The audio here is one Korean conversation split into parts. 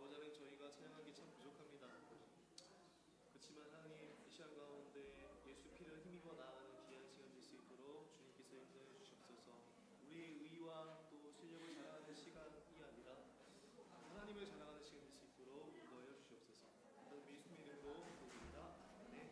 아버지 하나님, 저희가 찬양하기 참 부족합니다. 그렇지만 하나님, 이 시간 가운데 예수 피를 힘입어 나아가는 귀한 시간 될 수 있도록 주님께서 인도해 주시옵소서. 우리의 의와 또 실력을 자랑하는 시간이 아니라 하나님을 자랑하는 시간 될 수 있도록 인도하여 주시옵소서. 하나님 예수님의 이름으로 기도드립니다. 아멘.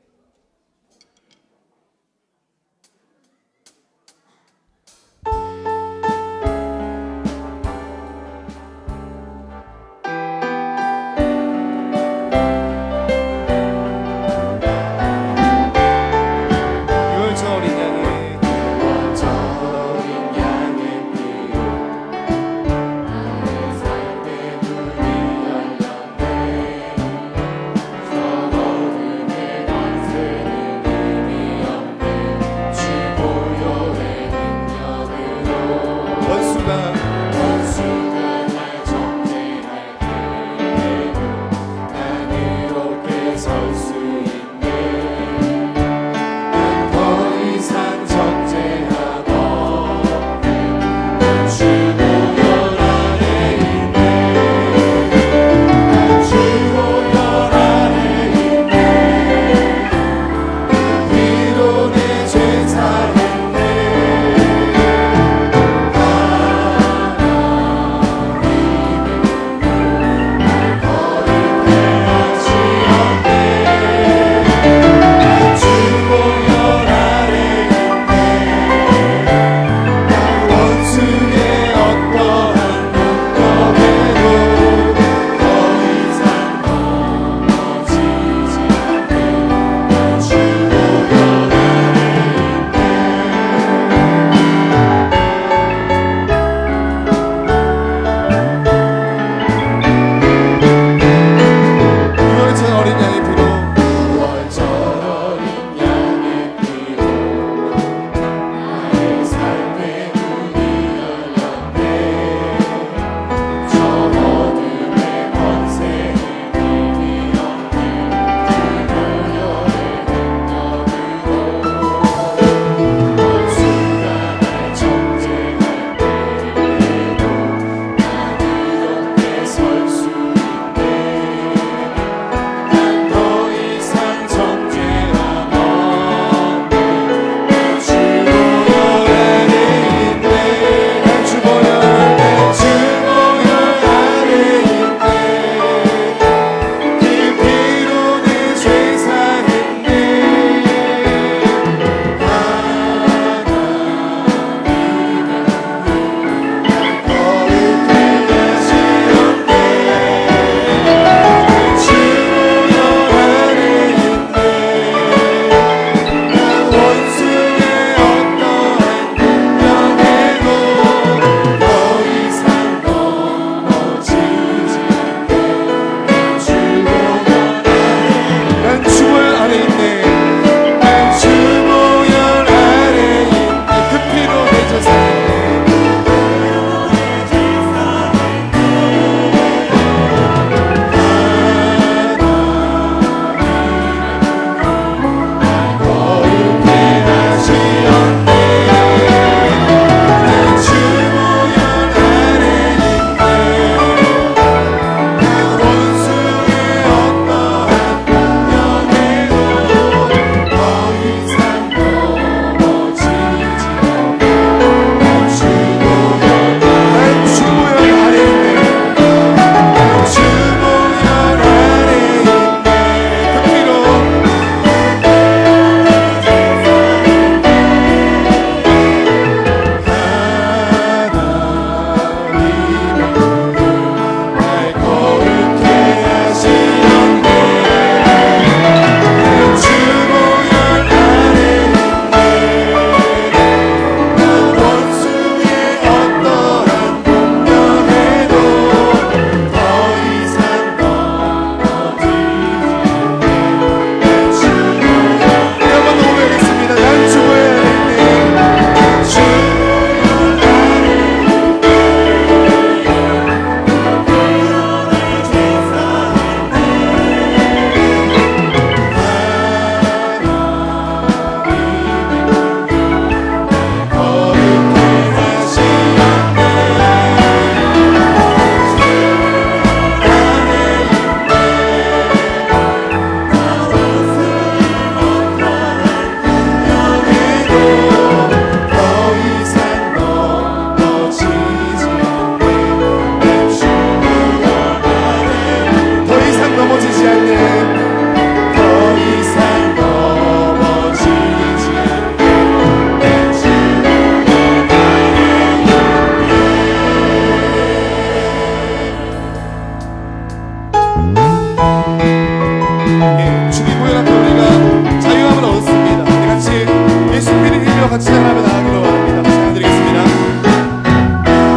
같이 찬양하며 나가기로 합니다. 찬양드리겠습니다.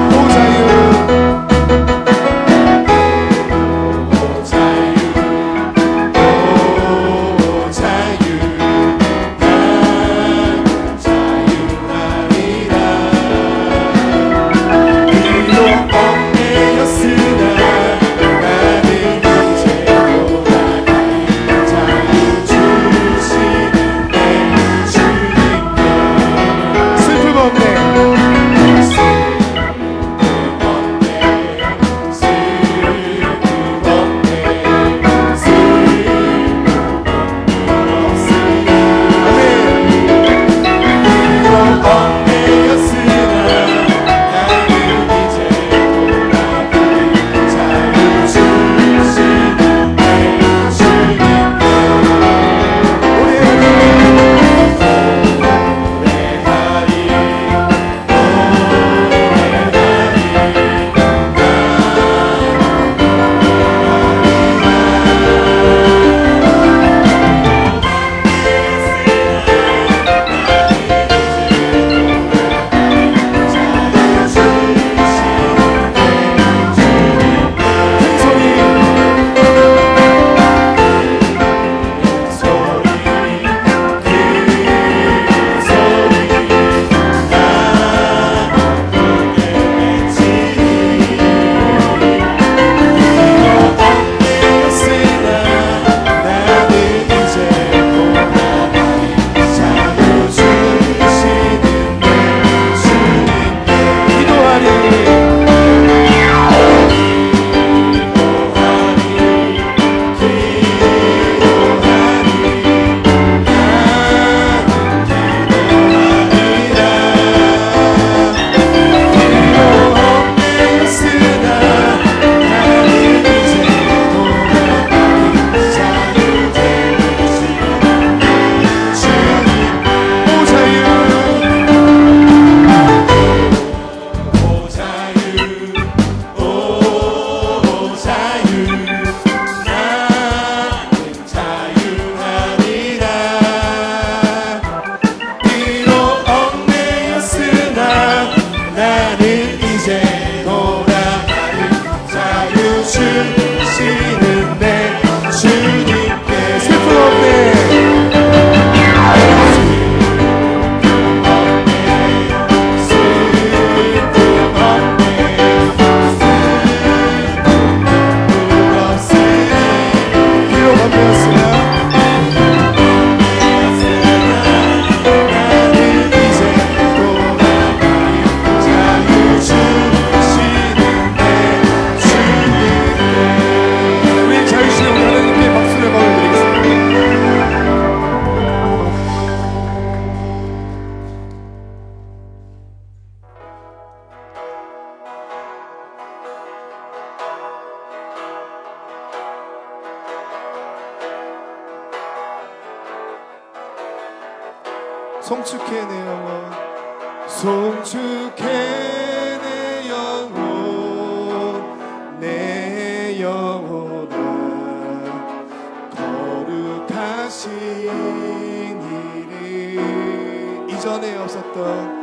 오 자유 송축해 내 영혼 송축해 내 영혼 내 영혼아 거룩하신 이름 이전에 없었던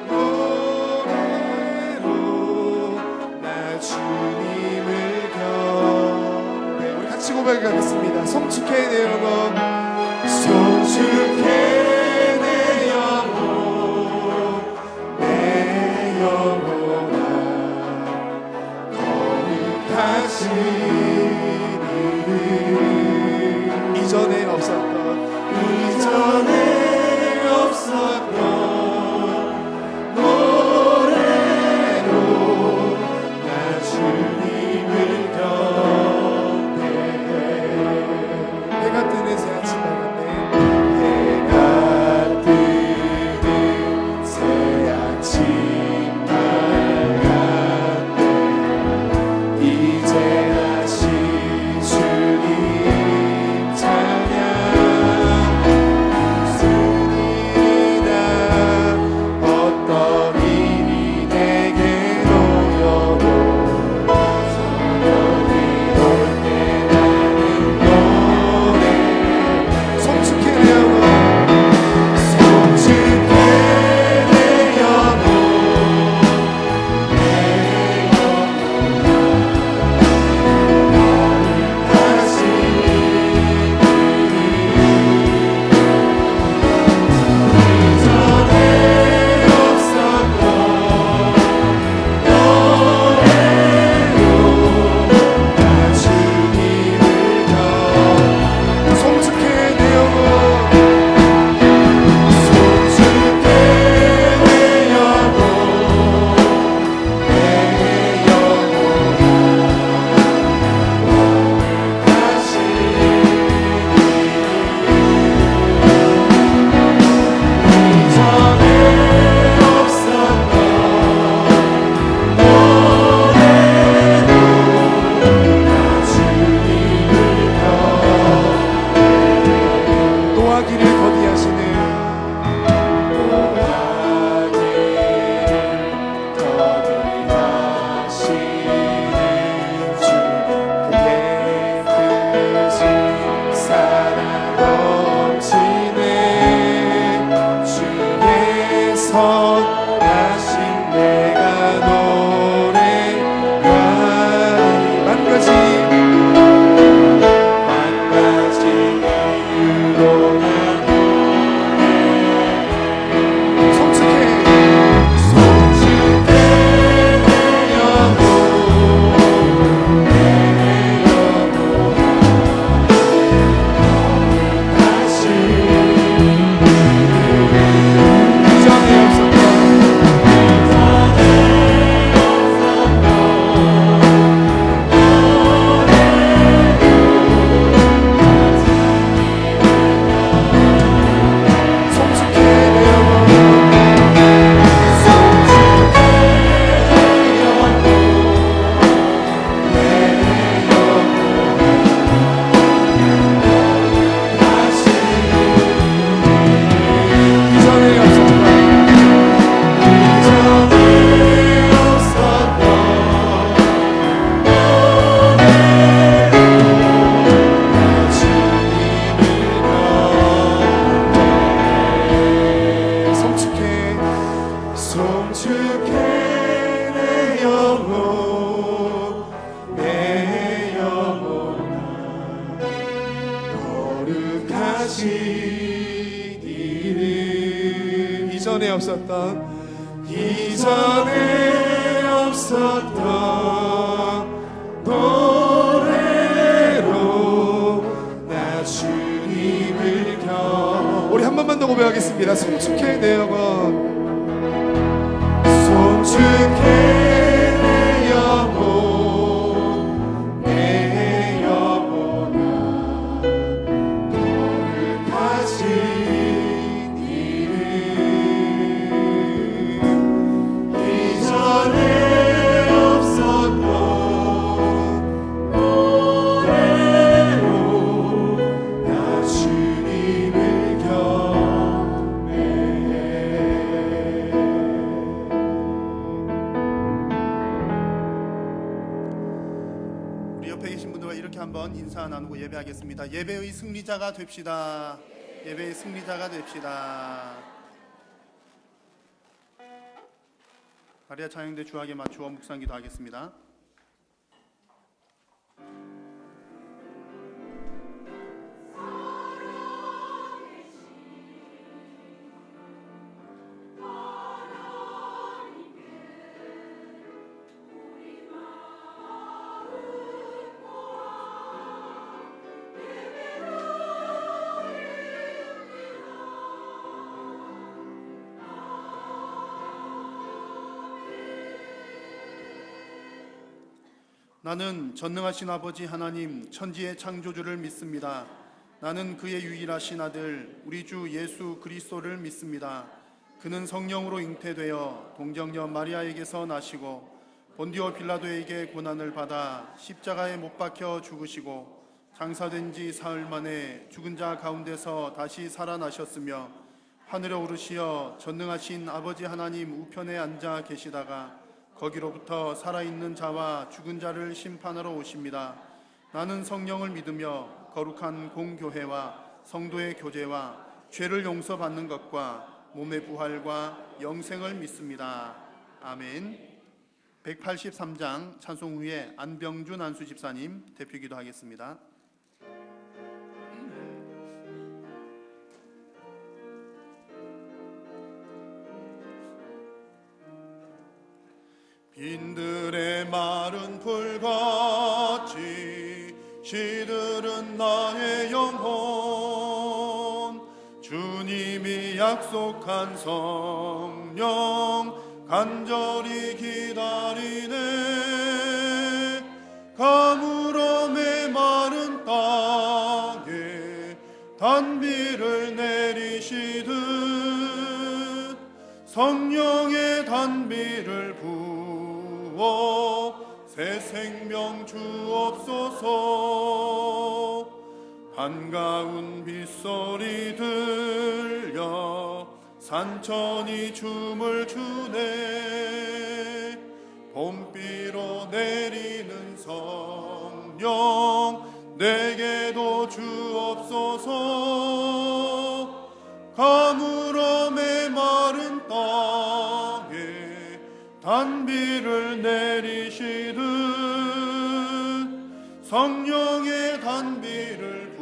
노래로 나 주님을 경배 우리 같이 고백하겠습니다. 송축해 내 영혼 송축해 내 영혼 내 영혼아 거룩하신 이름 이전에 없었던 노래로 나 주님을 경배해 해가 뜨는 거룩하시니를 이전에 없었던 노래로 나 주님을 우리 한 번만 더 고백하겠습니다. 송축해 내 영혼, 송축해 내 영혼, 내 영혼아 거룩하시니를 이전에 없었던 노래로 나 주님을 우리 옆에 계신 분들과 이렇게 한번 인사 나누고 예배하겠습니다. 예배의 승리자가 됩시다. 예배의 승리자가 됩시다. 마리아 찬양대 주악에 맞추어 묵상기도 하겠습니다. 나는 전능하신 아버지 하나님 천지의 창조주를 믿습니다. 나는 그의 유일하신 아들 우리 주 예수 그리스도를 믿습니다. 그는 성령으로 잉태되어 동정녀 마리아에게서 나시고 본디오 빌라도에게 고난을 받아 십자가에 못 박혀 죽으시고 장사된 지 사흘 만에 죽은 자 가운데서 다시 살아나셨으며 하늘에 오르시어 전능하신 아버지 하나님 우편에 앉아 계시다가 거기로부터 살아있는 자와 죽은 자를 심판하러 오십니다. 나는 성령을 믿으며 거룩한 공교회와 성도의 교제와 죄를 용서받는 것과 몸의 부활과 영생을 믿습니다. 아멘. 183장 찬송 후에 안병준 안수 집사님 대표기도 하겠습니다. 빈들의 마른 풀같이 시들은 나의 영혼 주님이 약속한 성령 간절히 기다리네 가물어 메마른 땅에 단비를 내리시듯 성령의 단비를 새 생명 주옵소서 반가운 빗소리 들려 산천이 춤을 추네 봄비로 내리는 성령 내게도 주옵소서 가물어 메마른 땅에 단비를 내리시듯 성령의 단비를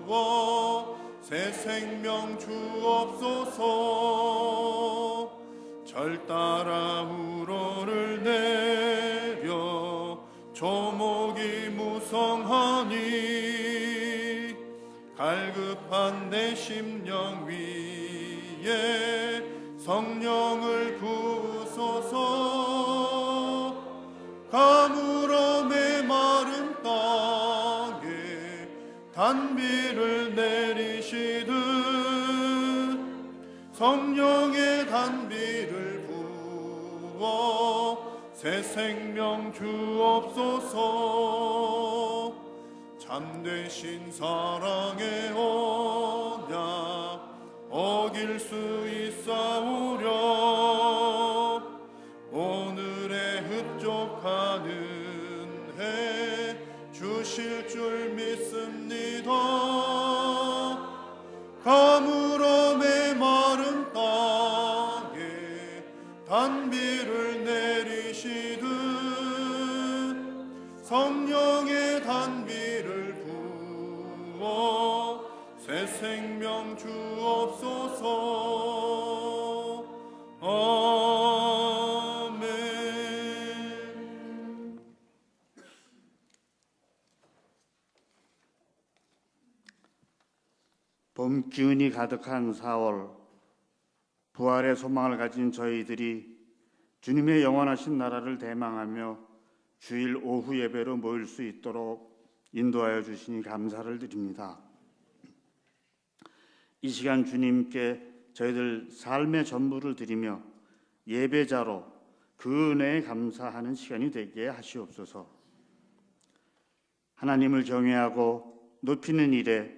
부어 새 생명 주옵소서 절 따라 우러를 내려 조목이 무성하니 갈급한 내 심령 위에 성령을 부으소서 가물어 메마른 땅에 단비를 내리시듯 성령의 단비를 부어 새 생명 주옵소서 참되신 사랑의 언약 어길 수 있사오려 오늘의 흡족한 은혜 주실 줄 믿습니다 가물어 메마른 땅에 단비를 내리시듯 성령의 단비를 부어 새 생명 주옵소서. 아멘. 봄 기운이 가득한 4월, 부활의 소망을 가진 저희들이 주님의 영원하신 나라를 대망하며 주일 오후 예배로 모일 수 있도록 인도하여 주시니 감사를 드립니다. 이 시간 주님께 저희들 삶의 전부를 드리며 예배자로 그 은혜에 감사하는 시간이 되게 하시옵소서. 하나님을 경외하고 높이는 일에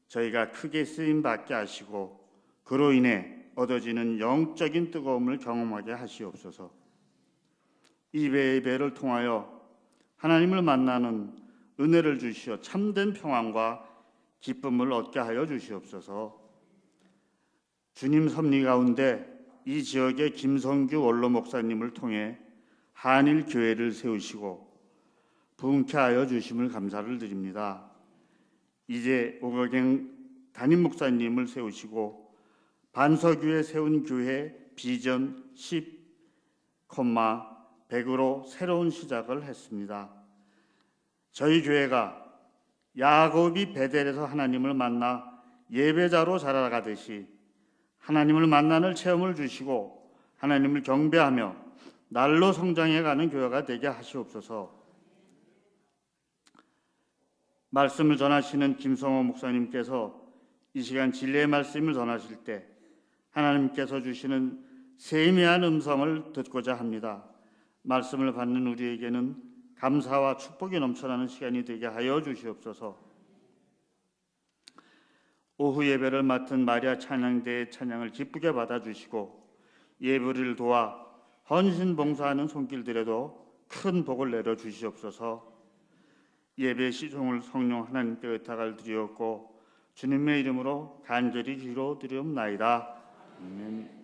저희가 크게 쓰임받게 하시고 그로 인해 얻어지는 영적인 뜨거움을 경험하게 하시옵소서. 이 예배를 통하여 하나님을 만나는 은혜를 주시어 참된 평안과 기쁨을 얻게 하여 주시옵소서. 주님 섭리 가운데 이 지역의 김성규 원로 목사님을 통해 한일 교회를 세우시고 부흥케 하여 주심을 감사를 드립니다. 이제 오거경 담임 목사님을 세우시고 반석교에 세운 교회 비전 10,100으로 새로운 시작을 했습니다. 저희 교회가 야곱이 베델에서 하나님을 만나 예배자로 자라가듯이 하나님을 만나는 체험을 주시고 하나님을 경배하며 날로 성장해가는 교회가 되게 하시옵소서. 말씀을 전하시는 김성호 목사님께서 이 시간 진리의 말씀을 전하실 때 하나님께서 주시는 세미한 음성을 듣고자 합니다. 말씀을 받는 우리에게는 감사와 축복이 넘쳐나는 시간이 되게 하여 주시옵소서. 오후 예배를 맡은 마리아 찬양대의 찬양을 기쁘게 받아주시고 예배를 도와 헌신 봉사하는 손길들에도 큰 복을 내려 주시옵소서. 예배 시종을 성령 하나님께 의탁을 드리었고 주님의 이름으로 간절히 기도 드리옵나이다. 아멘.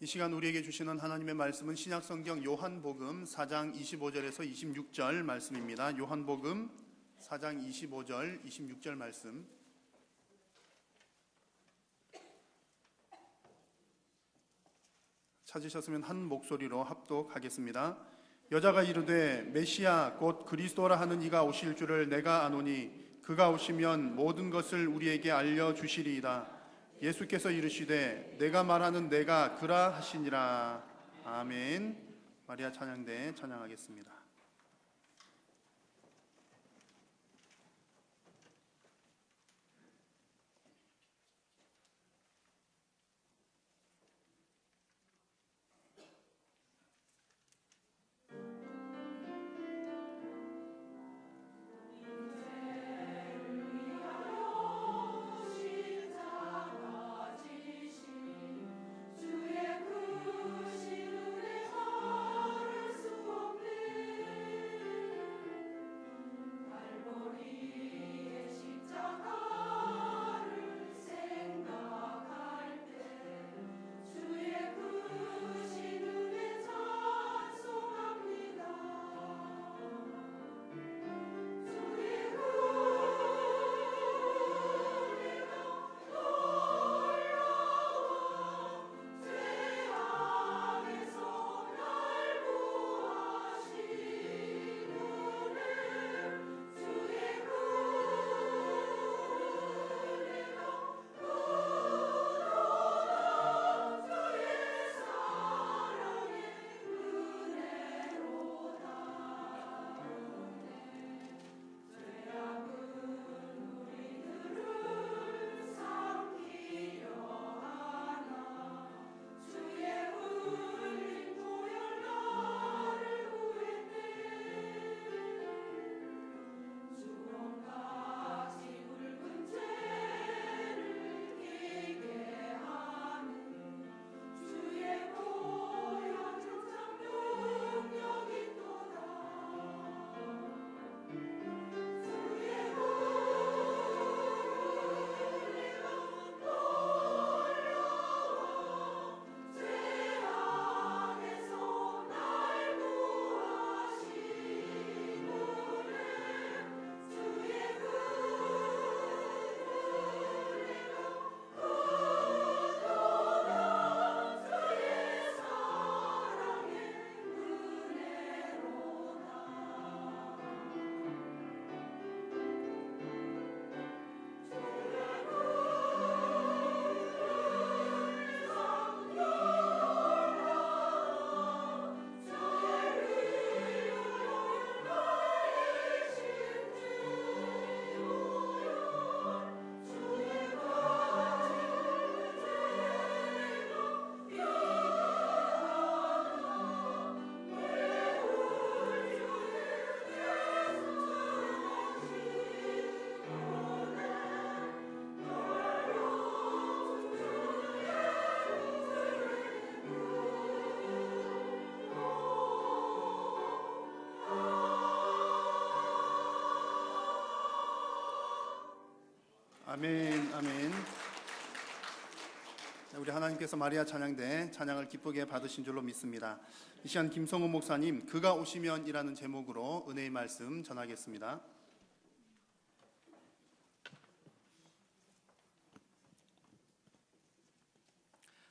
이 시간 우리에게 주시는 하나님의 말씀은 신약성경 요한복음 4장 25절에서 26절 말씀입니다. 요한복음 4장 25절, 26절 말씀. 찾으셨으면 한 목소리로 합독하겠습니다. 여자가 이르되 메시아 곧 그리스도라 하는 이가 오실 줄을 내가 아노니 그가 오시면 모든 것을 우리에게 알려주시리이다. 예수께서 이르시되 내가 말하는 내가 그라 하시니라. 아멘. 마리아 찬양대 찬양하겠습니다. 주의 크신 은혜 바를 수 없네. 아멘, 아멘. 우리 하나님께서 마리아 찬양대 찬양을 기쁘게 받으신 줄로 믿습니다. 이 시간 김성호 목사님 그가 오시면이라는 제목으로 은혜의 말씀 전하겠습니다.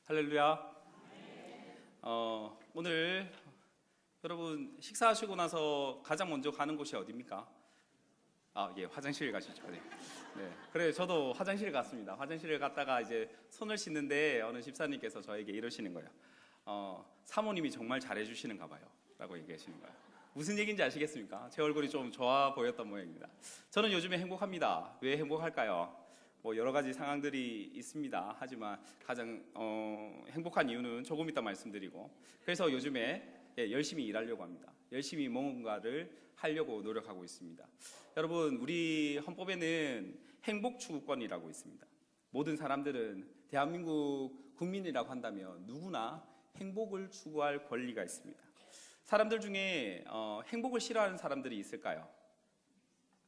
할렐루야. 오늘 여러분 식사하시고 나서 가장 먼저 가는 곳이 어디입니까? 예, 화장실 가시죠. 네. 그래, 저도 화장실 갔습니다. 화장실을 갔다가 이제 손을 씻는데 어느 집사님께서 저에게 이러시는 거예요. 사모님이 정말 잘해주시는가 봐요. 라고 얘기하시는 거예요. 무슨 얘기인지 아시겠습니까? 제 얼굴이 좀 좋아 보였던 모양입니다. 저는 요즘에 행복합니다. 왜 행복할까요? 뭐 여러 가지 상황들이 있습니다. 하지만 가장 행복한 이유는 조금 이따 말씀드리고, 그래서 요즘에 열심히 일하려고 합니다. 열심히 뭔가를 하려고 노력하고 있습니다. 여러분, 우리 헌법에는 행복 추구권이라고 있습니다. 모든 사람들은 대한민국 국민이라고 한다면 누구나 행복을 추구할 권리가 있습니다. 사람들 중에 행복을 싫어하는 사람들이 있을까요?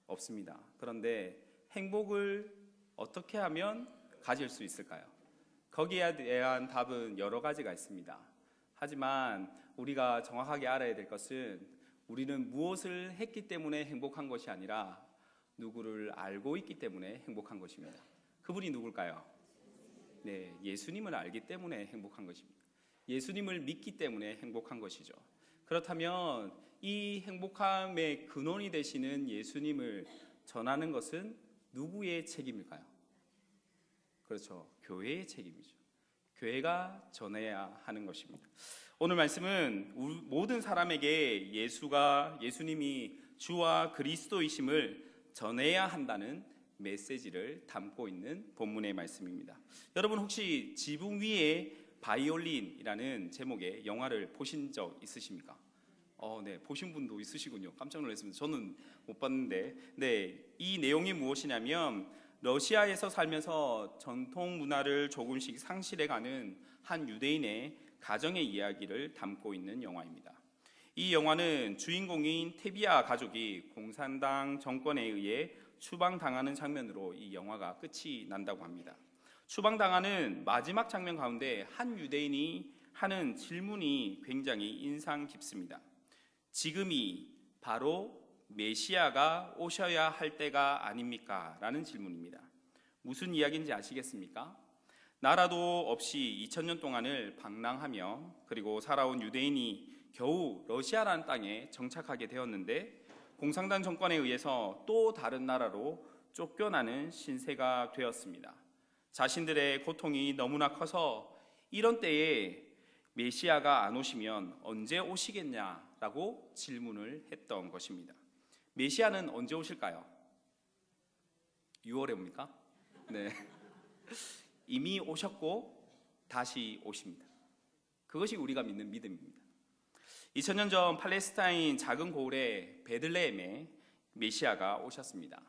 없습니다. 그런데 행복을 어떻게 하면 가질 수 있을까요? 거기에 대한 답은 여러 가지가 있습니다. 하지만 우리가 정확하게 알아야 될 것은 우리는 무엇을 했기 때문에 행복한 것이 아니라 누구를 알고 있기 때문에 행복한 것입니다. 그분이 누굴까요? 네, 예수님을 알기 때문에 행복한 것입니다. 예수님을 믿기 때문에 행복한 것이죠. 그렇다면 이 행복함의 근원이 되시는 예수님을 전하는 것은 누구의 책임일까요? 그렇죠. 교회의 책임이죠. 교회가 전해야 하는 것입니다. 오늘 말씀은 모든 사람에게 예수님이 주와 그리스도이심을 전해야 한다는 메시지를 담고 있는 본문의 말씀입니다. 여러분 혹시 지붕 위에 바이올린이라는 제목의 영화를 보신 적 있으십니까? 네, 보신 분도 있으시군요. 깜짝 놀랐습니다. 저는 못 봤는데, 이 내용이 무엇이냐면 러시아에서 살면서 전통 문화를 조금씩 상실해가는 한 유대인의 가정의 이야기를 담고 있는 영화입니다. 이 영화는 주인공인 테비아 가족이 공산당 정권에 의해 추방당하는 장면으로 이 영화가 끝이 난다고 합니다. 추방당하는 마지막 장면 가운데 한 유대인이 하는 질문이 굉장히 인상 깊습니다. 지금이 바로 메시아가 오셔야 할 때가 아닙니까? 라는 질문입니다. 무슨 이야기인지 아시겠습니까? 나라도 없이 2000년 동안을 방랑하며 그리고 살아온 유대인이 겨우 러시아라는 땅에 정착하게 되었는데 공산당 정권에 의해서 또 다른 나라로 쫓겨나는 신세가 되었습니다. 자신들의 고통이 너무나 커서 이런 때에 메시아가 안 오시면 언제 오시겠냐라고 질문을 했던 것입니다. 메시아는 언제 오실까요? 6월에 옵니까? 네. 이미 오셨고 다시 오십니다. 그것이 우리가 믿는 믿음입니다. 2000년 전 팔레스타인 작은 고을의 베들레헴에 메시아가 오셨습니다.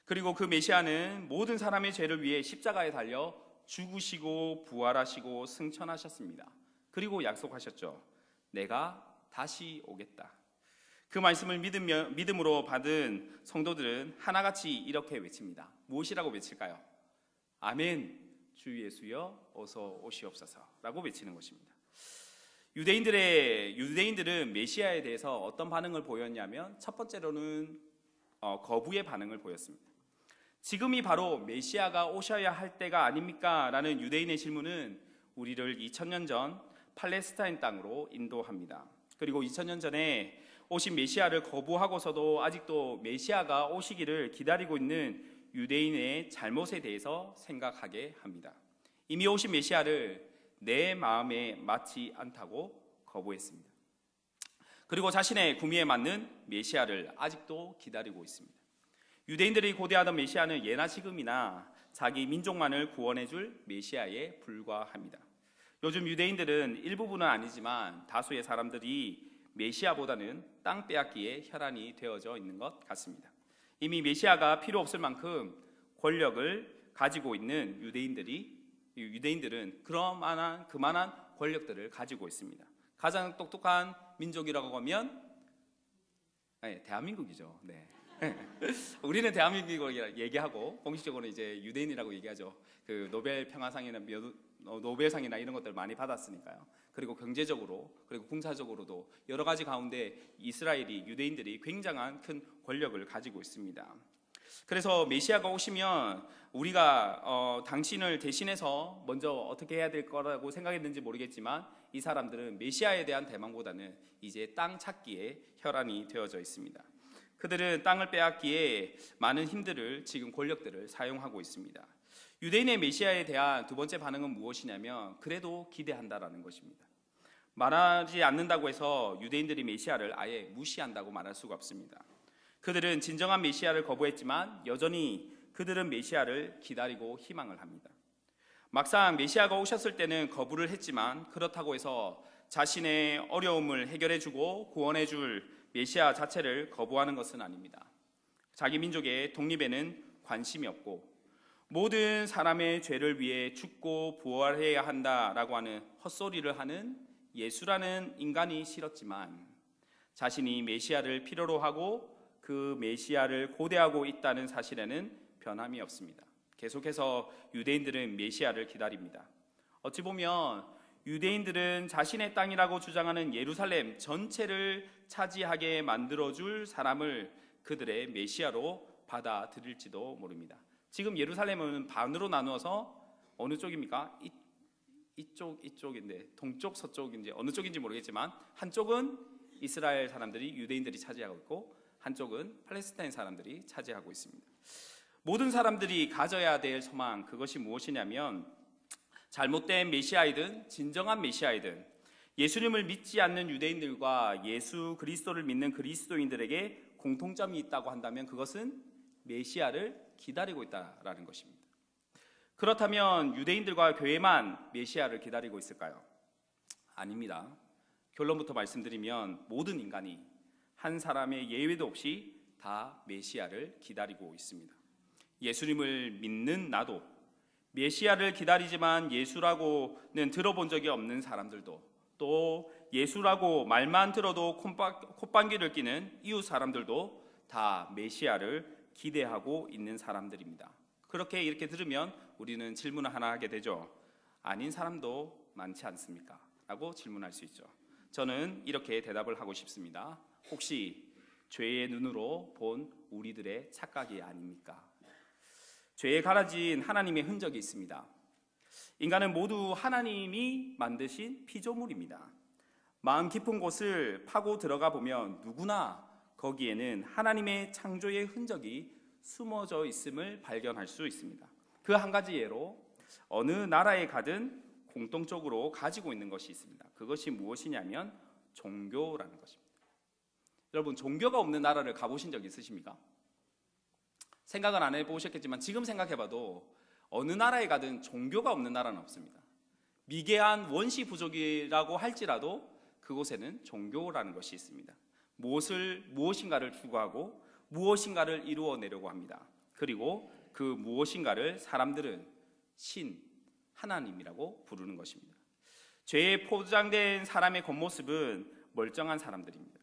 그리고 그 메시아는 모든 사람의 죄를 위해 십자가에 달려 죽으시고 부활하시고 승천하셨습니다. 그리고 약속하셨죠. 내가 다시 오겠다. 그 말씀을 믿음으로 받은 성도들은 하나같이 이렇게 외칩니다. 무엇이라고 외칠까요? 아멘, 주 예수여 어서 오시옵소서 라고 외치는 것입니다. 유대인들은 메시아에 대해서 어떤 반응을 보였냐면 첫 번째로는 거부의 반응을 보였습니다. 지금이 바로 메시아가 오셔야 할 때가 아닙니까? 라는 유대인의 질문은 우리를 2000년 전 팔레스타인 땅으로 인도합니다. 그리고 2000년 전에 오신 메시아를 거부하고서도 아직도 메시아가 오시기를 기다리고 있는 유대인의 잘못에 대해서 생각하게 합니다. 이미 오신 메시아를 내 마음에 맞지 않다고 거부했습니다. 그리고 자신의 구미에 맞는 메시아를 아직도 기다리고 있습니다. 유대인들이 고대하던 메시아는 예나 지금이나 자기 민족만을 구원해줄 메시아에 불과합니다. 요즘 유대인들은 일부분은 아니지만 다수의 사람들이 메시아보다는 땅 빼앗기에 혈안이 되어져 있는 것 같습니다. 이미 메시아가 필요 없을 만큼 권력을 가지고 있는 유대인들은 그만한 권력들을 가지고 있습니다. 가장 똑똑한 민족이라고 하면 대한민국이죠. 네. 우리는 대한민국이라고 얘기하고 공식적으로 이제 유대인이라고 얘기하죠. 그 노벨 평화상이나 노벨상이나 이런 것들 많이 받았으니까요. 그리고 경제적으로 그리고 군사적으로도 여러 가지 가운데 이스라엘이 유대인들이 굉장한 큰 권력을 가지고 있습니다. 그래서 메시아가 오시면 우리가 당신을 대신해서 먼저 어떻게 해야 될 거라고 생각했는지 모르겠지만 이 사람들은 메시아에 대한 대망보다는 이제 땅 찾기에 혈안이 되어져 있습니다. 그들은 땅을 빼앗기에 많은 힘들을 지금 권력들을 사용하고 있습니다. 유대인의 메시아에 대한 두 번째 반응은 무엇이냐면 그래도 기대한다라는 것입니다. 말하지 않는다고 해서 유대인들이 메시아를 아예 무시한다고 말할 수가 없습니다. 그들은 진정한 메시아를 거부했지만 여전히 그들은 메시아를 기다리고 희망을 합니다. 막상 메시아가 오셨을 때는 거부를 했지만 그렇다고 해서 자신의 어려움을 해결해주고 구원해줄 메시아 자체를 거부하는 것은 아닙니다. 자기 민족의 독립에는 관심이 없고 모든 사람의 죄를 위해 죽고 부활해야 한다라고 하는 헛소리를 하는 예수라는 인간이 싫었지만 자신이 메시아를 필요로 하고 그 메시아를 고대하고 있다는 사실에는 변함이 없습니다. 계속해서 유대인들은 메시아를 기다립니다. 어찌 보면 유대인들은 자신의 땅이라고 주장하는 예루살렘 전체를 차지하게 만들어줄 사람을 그들의 메시아로 받아들일지도 모릅니다. 지금 예루살렘은 반으로 나누어서 어느 쪽입니까? 이쪽인데 동쪽 서쪽인지 어느 쪽인지 모르겠지만 한쪽은 이스라엘 사람들이 유대인들이 차지하고 있고 한쪽은 팔레스타인 사람들이 차지하고 있습니다. 모든 사람들이 가져야 될 소망 그것이 무엇이냐면 잘못된 메시아이든 진정한 메시아이든 예수님을 믿지 않는 유대인들과 예수 그리스도를 믿는 그리스도인들에게 공통점이 있다고 한다면 그것은 메시아를 기다리고 있다라는 것입니다. 그렇다면 유대인들과 교회만 메시아를 기다리고 있을까요? 아닙니다. 결론부터 말씀드리면 모든 인간이 한 사람의 예외도 없이 다 메시아를 기다리고 있습니다. 예수님을 믿는 나도 메시아를 기다리지만 예수라고는 들어본 적이 없는 사람들도 또 예수라고 말만 들어도 콧방귀를 뀌는 이웃 사람들도 다 메시아를 기대하고 있는 사람들입니다. 그렇게 이렇게 들으면 우리는 질문을 하나 하게 되죠. 아닌 사람도 많지 않습니까? 라고 질문할 수 있죠. 저는 이렇게 대답을 하고 싶습니다. 혹시 죄의 눈으로 본 우리들의 착각이 아닙니까? 죄에 가라진 하나님의 흔적이 있습니다. 인간은 모두 하나님이 만드신 피조물입니다. 마음 깊은 곳을 파고 들어가 보면 누구나 거기에는 하나님의 창조의 흔적이 숨어져 있음을 발견할 수 있습니다. 그 한 가지 예로 어느 나라에 가든 공통적으로 가지고 있는 것이 있습니다. 그것이 무엇이냐면 종교라는 것입니다. 여러분, 종교가 없는 나라를 가보신 적 있으십니까? 생각은 안 해보셨겠지만 지금 생각해봐도 어느 나라에 가든 종교가 없는 나라는 없습니다. 미개한 원시 부족이라고 할지라도 그곳에는 종교라는 것이 있습니다. 무엇인가를 추구하고 무엇인가를 이루어내려고 합니다. 그리고 그 무엇인가를 사람들은 신, 하나님이라고 부르는 것입니다. 죄에 포장된 사람의 겉모습은 멀쩡한 사람들입니다.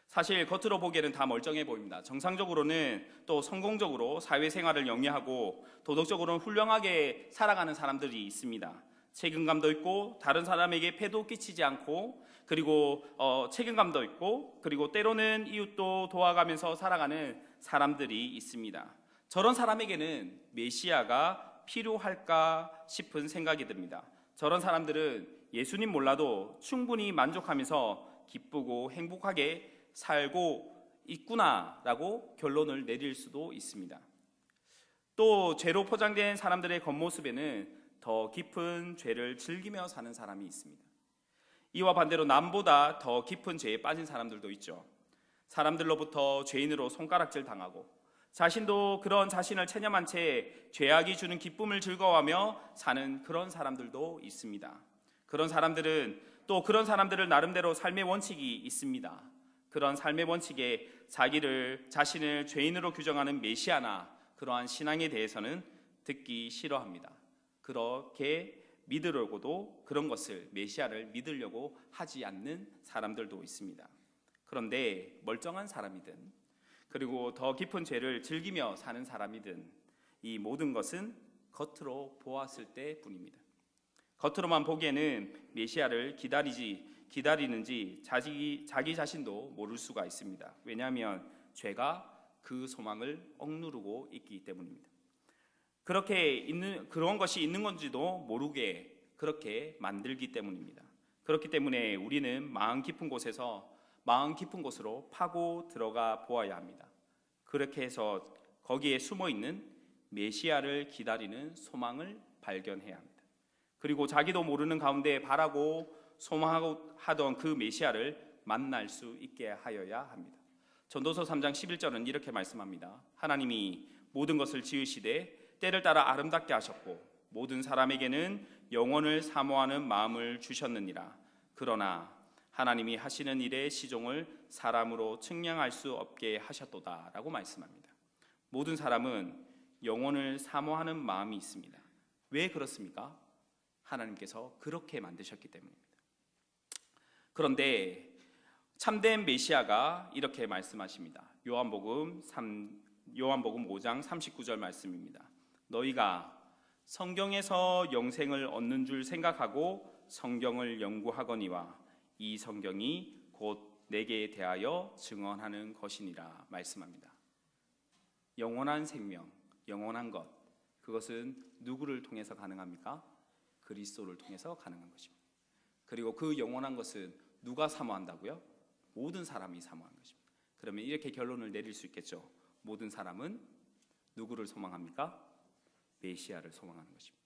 사실 겉으로 보기에는 다 멀쩡해 보입니다. 정상적으로는 또 성공적으로 사회생활을 영위하고 도덕적으로는 훌륭하게 살아가는 사람들이 있습니다. 책임감도 있고 다른 사람에게 폐도 끼치지 않고 그리고 책임감도 있고 그리고 때로는 이웃도 도와가면서 살아가는 사람들이 있습니다. 저런 사람에게는 메시아가 필요할까 싶은 생각이 듭니다. 저런 사람들은 예수님 몰라도 충분히 만족하면서 기쁘고 행복하게 살고 있구나라고 결론을 내릴 수도 있습니다. 또 죄로 포장된 사람들의 겉모습에는 더 깊은 죄를 즐기며 사는 사람이 있습니다. 이와 반대로 남보다 더 깊은 죄에 빠진 사람들도 있죠. 사람들로부터 죄인으로 손가락질 당하고 자신도 그런 자신을 체념한 채 죄악이 주는 기쁨을 즐거워하며 사는 그런 사람들도 있습니다. 그런 사람들을 나름대로 삶의 원칙이 있습니다. 그런 삶의 원칙에 자신을 죄인으로 규정하는 메시아나 그러한 신앙에 대해서는 듣기 싫어합니다. 그렇게 믿으려고도 그런 것을 메시아를 믿으려고 하지 않는 사람들도 있습니다. 그런데 멀쩡한 사람이든 그리고 더 깊은 죄를 즐기며 사는 사람이든 이 모든 것은 겉으로 보았을 때뿐입니다. 겉으로만 보기에는 메시아를 기다리는지 자기 자신도 모를 수가 있습니다. 왜냐하면 죄가 그 소망을 억누르고 있기 때문입니다. 그런 것이 있는 건지도 모르게 그렇게 만들기 때문입니다. 그렇기 때문에 우리는 마음 깊은 곳으로 파고 들어가 보아야 합니다. 그렇게 해서 거기에 숨어 있는 메시아를 기다리는 소망을 발견해야 합니다. 그리고 자기도 모르는 가운데 바라고 소망하고 하던 그 메시아를 만날 수 있게 하여야 합니다. 전도서 3장 11절은 이렇게 말씀합니다. 하나님이 모든 것을 지으시되 때를 따라 아름답게 하셨고 모든 사람에게는 영원을 사모하는 마음을 주셨느니라. 그러나 하나님이 하시는 일의 시종을 사람으로 측량할 수 없게 하셨도다 라고 말씀합니다. 모든 사람은 영원을 사모하는 마음이 있습니다. 왜 그렇습니까? 하나님께서 그렇게 만드셨기 때문입니다. 그런데 참된 메시아가 이렇게 말씀하십니다. 요한복음 5장 39절 말씀입니다. 너희가 성경에서 영생을 얻는 줄 생각하고 성경을 연구하거니와 이 성경이 곧 내게 대하여 증언하는 것이니라 말씀합니다. 영원한 생명, 영원한 것, 그것은 누구를 통해서 가능합니까? 그리스도를 통해서 가능한 것입니다. 그리고 그 영원한 것은 누가 사모한다고요? 모든 사람이 사모하는 것입니다. 그러면 이렇게 결론을 내릴 수 있겠죠. 모든 사람은 누구를 소망합니까? 메시아를 소망하는 것입니다.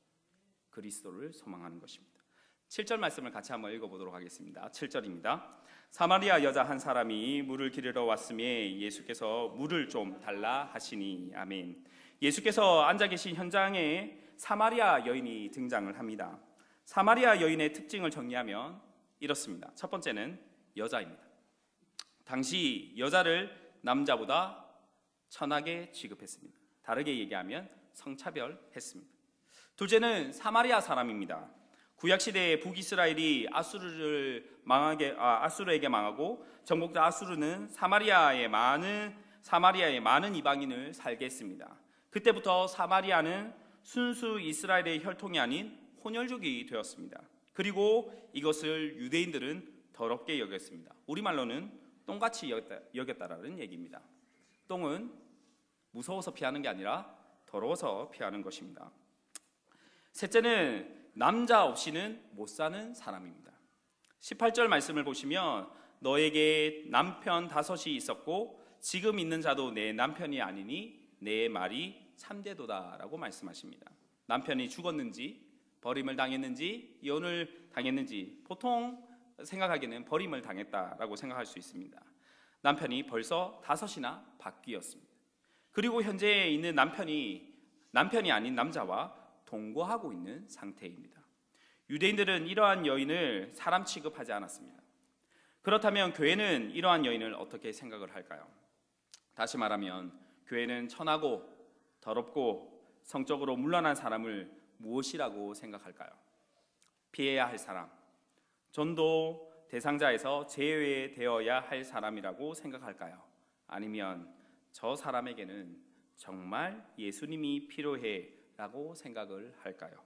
그리스도를 소망하는 것입니다. 7절 말씀을 같이 한번 읽어보도록 하겠습니다. 7절입니다. 사마리아 여자 한 사람이 물을 기르러 왔음에 예수께서 물을 좀 달라 하시니. 아멘. 예수께서 앉아 계신 현장에 사마리아 여인이 등장을 합니다. 사마리아 여인의 특징을 정리하면 이렇습니다. 첫 번째는 여자입니다. 당시 여자를 남자보다 천하게 취급했습니다. 다르게 얘기하면 성차별했습니다. 둘째는 사마리아 사람입니다. 구약시대에 북이스라엘이 아수르에게 망하고 정복자 아수르는 사마리아의 많은 이방인을 살게 했습니다. 그때부터 사마리아는 순수 이스라엘의 혈통이 아닌 혼혈족이 되었습니다. 그리고 이것을 유대인들은 더럽게 여겼습니다. 우리말로는 똥같이 여겼다라는 얘기입니다. 똥은 무서워서 피하는 게 아니라 더러워서 피하는 것입니다. 셋째는 남자 없이는 못 사는 사람입니다. 18절 말씀을 보시면 너에게 남편 5이 있었고 지금 있는 자도 내 남편이 아니니 내 말이 참되도다 라고 말씀하십니다. 남편이 죽었는지 버림을 당했는지 이혼을 당했는지 보통 생각하기에는 버림을 당했다라고 생각할 수 있습니다. 남편이 벌써 5이나 바뀌었습니다. 그리고 현재 있는 남편이 아닌 남자와 동거하고 있는 상태입니다. 유대인들은 이러한 여인을 사람 취급하지 않았습니다. 그렇다면 교회는 이러한 여인을 어떻게 생각을 할까요? 다시 말하면 교회는 천하고 더럽고 성적으로 문란한 사람을 무엇이라고 생각할까요? 피해야 할 사람, 전도 대상자에서 제외되어야 할 사람이라고 생각할까요? 아니면 저 사람에게는 정말 예수님이 필요해 라고 생각을 할까요?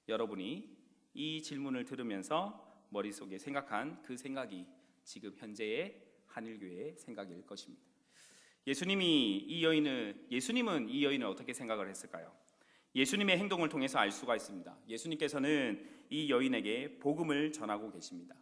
여러분이 이 질문을 들으면서 머릿속에 생각한 그 생각이 지금 현재의 한일교회의 생각일 것입니다. 예수님은 이 여인을 어떻게 생각을 했을까요? 예수님의 행동을 통해서 알 수가 있습니다. 예수님께서는 이 여인에게 복음을 전하고 계십니다.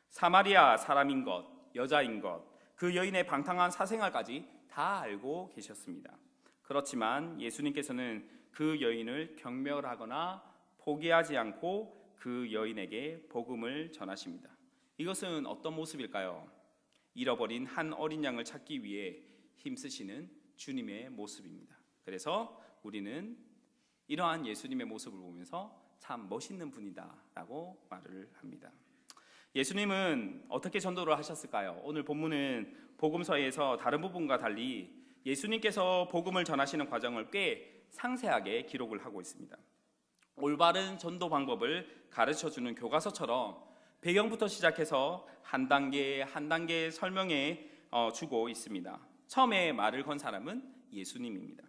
사마리아 사람인 것, 여자인 것, 그 여인의 방탕한 사생활까지 다 알고 계셨습니다. 그렇지만 예수님께서는 그 여인을 경멸하거나 포기하지 않고 그 여인에게 복음을 전하십니다. 이것은 어떤 모습일까요? 잃어버린 한 어린 양을 찾기 위해 힘쓰시는 주님의 모습입니다. 그래서 우리는 이러한 예수님의 모습을 보면서 참 멋있는 분이다 라고 말을 합니다. 예수님은 어떻게 전도를 하셨을까요? 오늘 본문은 복음서에서 다른 부분과 달리 예수님께서 복음을 전하시는 과정을 꽤 상세하게 기록을 하고 있습니다. 올바른 전도 방법을 가르쳐주는 교과서처럼 배경부터 시작해서 한 단계 한 단계 설명해 주고 있습니다. 처음에 말을 건 사람은 예수님입니다.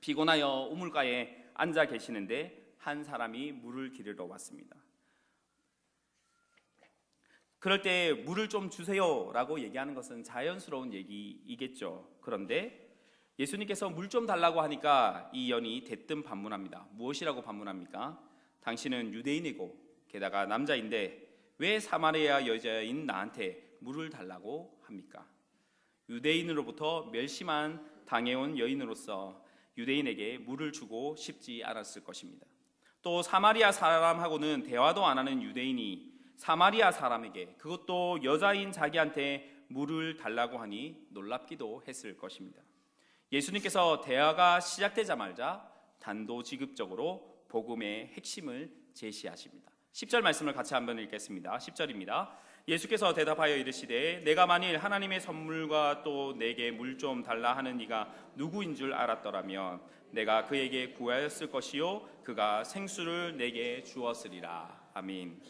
피곤하여 우물가에 앉아 계시는데 한 사람이 물을 기르러 왔습니다. 그럴 때 물을 좀 주세요라고 얘기하는 것은 자연스러운 얘기이겠죠. 그런데 예수님께서 물 좀 달라고 하니까 이 여인이 대뜸 반문합니다. 무엇이라고 반문합니까? 당신은 유대인이고 게다가 남자인데 왜 사마리아 여자인 나한테 물을 달라고 합니까? 유대인으로부터 멸시만 당해온 여인으로서 유대인에게 물을 주고 싶지 않았을 것입니다. 또 사마리아 사람하고는 대화도 안 하는 유대인이 사마리아 사람에게, 그것도 여자인 자기한테 물을 달라고 하니 놀랍기도 했을 것입니다. 예수님께서 대화가 시작되자마자 단도직입적으로 복음의 핵심을 제시하십니다. 10절 말씀을 같이 한번 읽겠습니다. 10절입니다. 예수께서 대답하여 이르시되 내가 만일 하나님의 선물과 또 내게 물 좀 달라 하는 이가 누구인 줄 알았더라면 내가 그에게 구하였을 것이요 그가 생수를 내게 주었으리라. 아멘.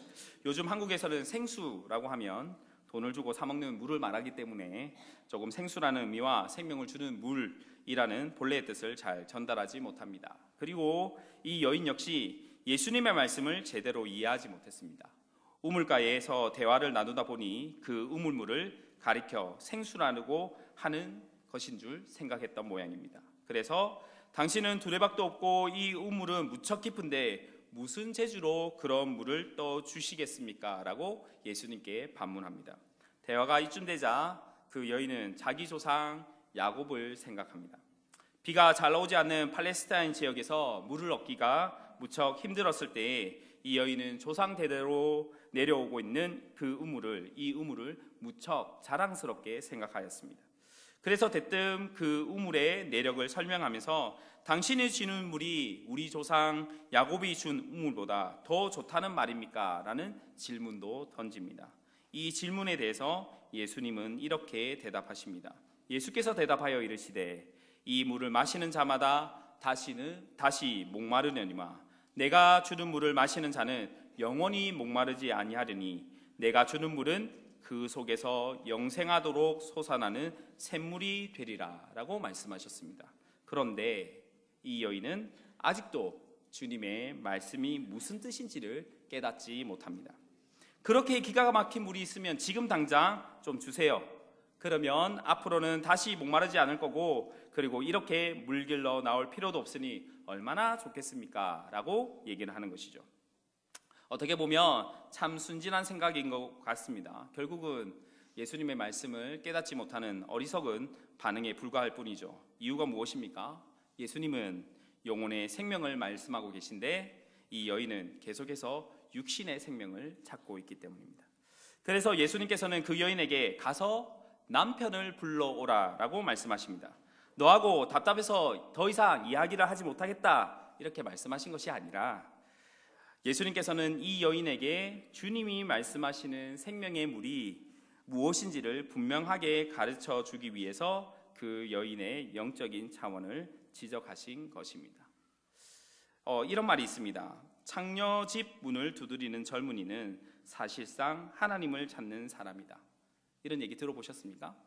요즘 한국에서는 생수라고 하면 돈을 주고 사 먹는 물을 말하기 때문에 조금 생수라는 의미와 생명을 주는 물이라는 본래의 뜻을 잘 전달하지 못합니다. 그리고 이 여인 역시 예수님의 말씀을 제대로 이해하지 못했습니다. 우물가에서 대화를 나누다 보니 그 우물물을 가리켜 생수라고 하는 것인 줄 생각했던 모양입니다. 그래서 당신은 두레박도 없고 이 우물은 무척 깊은데 무슨 재주로 그런 물을 떠 주시겠습니까? 라고 예수님께 반문합니다. 대화가 이쯤 되자 그 여인은 자기 조상 야곱을 생각합니다. 비가 잘 오지 않는 팔레스타인 지역에서 물을 얻기가 무척 힘들었을 때에 이 여인은 조상 대대로 내려오고 있는 이 우물을 무척 자랑스럽게 생각하였습니다. 그래서 대뜸 그 우물의 내력을 설명하면서 당신이 주는 물이 우리 조상 야곱이 준 우물보다 더 좋다는 말입니까? 라는 질문도 던집니다. 이 질문에 대해서 예수님은 이렇게 대답하십니다. 예수께서 대답하여 이르시되 이 물을 마시는 자마다 다시 목마르려니와 내가 주는 물을 마시는 자는 영원히 목마르지 아니하리니 내가 주는 물은 그 속에서 영생하도록 솟아나는 샘물이 되리라 라고 말씀하셨습니다. 그런데 이 여인은 아직도 주님의 말씀이 무슨 뜻인지를 깨닫지 못합니다. 그렇게 기가 막힌 물이 있으면 지금 당장 좀 주세요. 그러면 앞으로는 다시 목마르지 않을 거고, 그리고 이렇게 물 길러 나올 필요도 없으니 얼마나 좋겠습니까? 라고 얘기를 하는 것이죠. 어떻게 보면 참 순진한 생각인 것 같습니다. 결국은 예수님의 말씀을 깨닫지 못하는 어리석은 반응에 불과할 뿐이죠. 이유가 무엇입니까? 예수님은 영혼의 생명을 말씀하고 계신데 이 여인은 계속해서 육신의 생명을 찾고 있기 때문입니다. 그래서 예수님께서는 그 여인에게 가서 남편을 불러오라 라고 말씀하십니다. 너하고 답답해서 더 이상 이야기를 하지 못하겠다 이렇게 말씀하신 것이 아니라 예수님께서는 이 여인에게 주님이 말씀하시는 생명의 물이 무엇인지를 분명하게 가르쳐 주기 위해서 그 여인의 영적인 차원을 지적하신 것입니다. 이런 말이 있습니다. 창녀집 문을 두드리는 젊은이는 사실상 하나님을 찾는 사람이다. 이런 얘기 들어보셨습니까?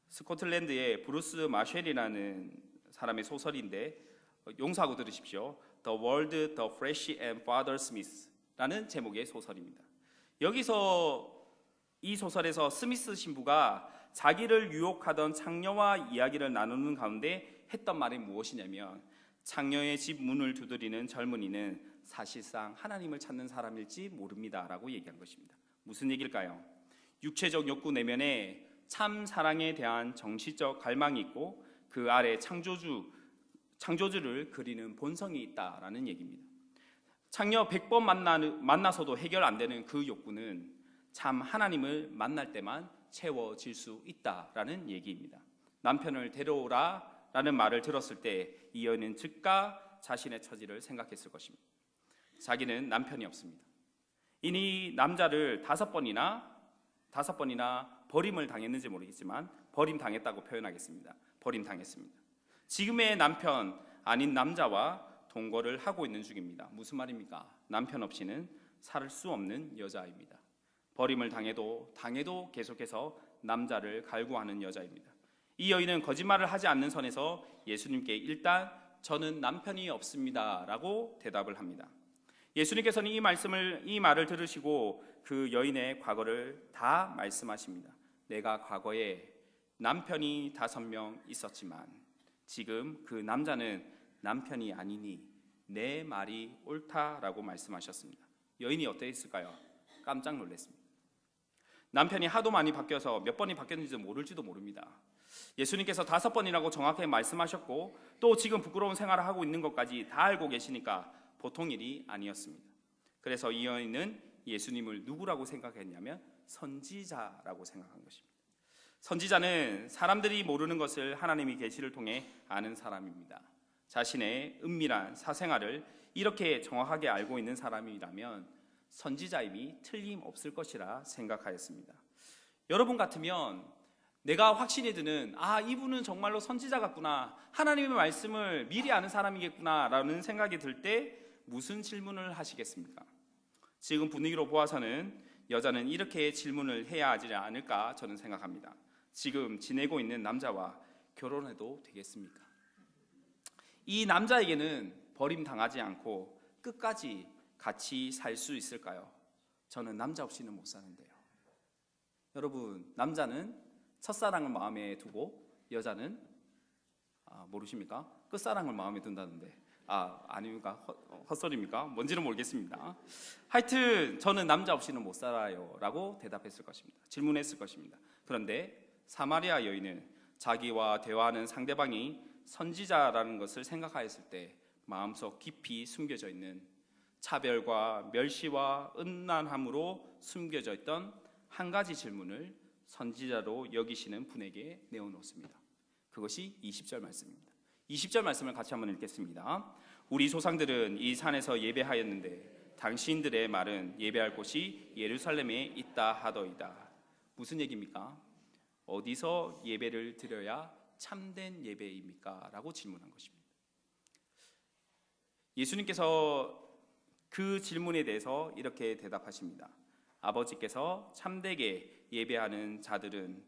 스코틀랜드의 브루스 마쉘이라는 사람의 소설인데 용서하고 들으십시오. The World, The Flesh and Father Smith라는 제목의 소설입니다. 여기서 이 소설에서 스미스 신부가 자기를 유혹하던 창녀와 이야기를 나누는 가운데 했던 말이 무엇이냐면 창녀의 집 문을 두드리는 젊은이는 사실상 하나님을 찾는 사람일지 모릅니다 라고 얘기한 것입니다. 무슨 얘기일까요? 육체적 욕구 내면에 참 사랑에 대한 정신적 갈망이 있고 그 아래 창조주를 그리는 본성이 있다라는 얘기입니다. 창녀 100번 만나서도 해결 안 되는 그 욕구는 참 하나님을 만날 때만 채워질 수 있다라는 얘기입니다. 남편을 데려오라 라는 말을 들었을 때 이 여인은 즉각 자신의 처지를 생각했을 것입니다. 자기는 남편이 없습니다. 이니 남자를 5번이나 버림을 당했는지 모르겠지만 버림당했다고 표현하겠습니다. 버림당했습니다. 지금의 남편 아닌 남자와 동거를 하고 있는 중입니다. 무슨 말입니까? 남편 없이는 살 수 없는 여자입니다. 버림을 당해도 계속해서 남자를 갈구하는 여자입니다. 이 여인은 거짓말을 하지 않는 선에서 예수님께 일단 저는 남편이 없습니다 라고 대답을 합니다. 예수님께서는 이 말을 들으시고 그 여인의 과거를 다 말씀하십니다. 내가 과거에 남편이 5명 있었지만 지금 그 남자는 남편이 아니니 내 말이 옳다라고 말씀하셨습니다. 여인이 어땠을까요? 깜짝 놀랐습니다. 남편이 하도 많이 바뀌어서 몇 번이 바뀌었는지 모를지도 모릅니다. 예수님께서 5번이라고 정확하게 말씀하셨고 또 지금 부끄러운 생활을 하고 있는 것까지 다 알고 계시니까 보통 일이 아니었습니다. 그래서 이 여인은 예수님을 누구라고 생각했냐면 선지자라고 생각한 것입니다. 선지자는 사람들이 모르는 것을 하나님이 계시를 통해 아는 사람입니다. 자신의 은밀한 사생활을 이렇게 정확하게 알고 있는 사람이라면 선지자임이 틀림없을 것이라 생각하였습니다. 여러분 같으면 내가 확신이 드는 이분은 정말로 선지자 같구나, 하나님의 말씀을 미리 아는 사람이겠구나 라는 생각이 들 때 무슨 질문을 하시겠습니까? 지금 분위기로 보아서는 여자는 이렇게 질문을 해야 하지 않을까 저는 생각합니다. 지금 지내고 있는 남자와 결혼해도 되겠습니까? 이 남자에게는 버림당하지 않고 끝까지 같이 살 수 있을까요? 저는 남자 없이는 못 사는데요. 여러분, 남자는 첫사랑을 마음에 두고 여자는 모르십니까? 끝사랑을 마음에 둔다는데 아닙니까? 헛소리입니까? 뭔지는 모르겠습니다. 하여튼 저는 남자 없이는 못 살아요 라고 대답했을 것입니다. 질문했을 것입니다. 그런데 사마리아 여인은 자기와 대화하는 상대방이 선지자라는 것을 생각하였을 때 마음속 깊이 숨겨져 있는 차별과 멸시와 음란함으로 숨겨져 있던 한 가지 질문을 선지자로 여기시는 분에게 내어놓습니다. 그것이 20절 말씀입니다. 20절 말씀을 같이 한번 읽겠습니다. 우리 조상들은 이 산에서 예배하였는데 당신들의 말은 예배할 곳이 예루살렘에 있다 하더이다. 무슨 얘기입니까? 어디서 예배를 드려야 참된 예배입니까? 라고 질문한 것입니다. 예수님께서 그 질문에 대해서 이렇게 대답하십니다. 아버지께 참되게 예배하는 자들은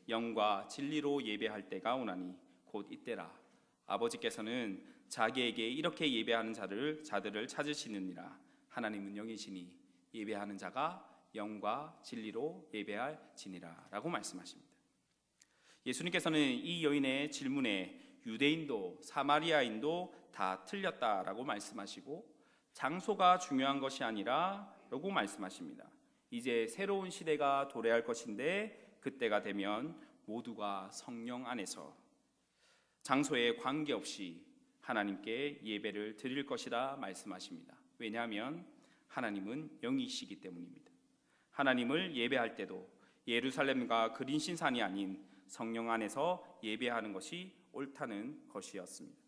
영과 진리로 예배할 때가 오나니 곧 이때라. 아버지께서는 자기에게 이렇게 예배하는 자들을 찾으시느니라. 하나님은 영이시니 예배하는 자가 영과 진리로 예배할지니라 라고 말씀하십니다. 예수님께서는 이 여인의 질문에 유대인도 사마리아인도 다 틀렸다라고 말씀하시고 장소가 중요한 것이 아니라 라고 말씀하십니다. 이제 새로운 시대가 도래할 것인데 그때가 되면 모두가 성령 안에서 장소에 관계없이 하나님께 예배를 드릴 것이라 말씀하십니다. 왜냐하면 하나님은 영이시기 때문입니다. 하나님을 예배할 때도 예루살렘과 그린 신산이 아닌 성령 안에서 예배하는 것이 옳다는 것이었습니다.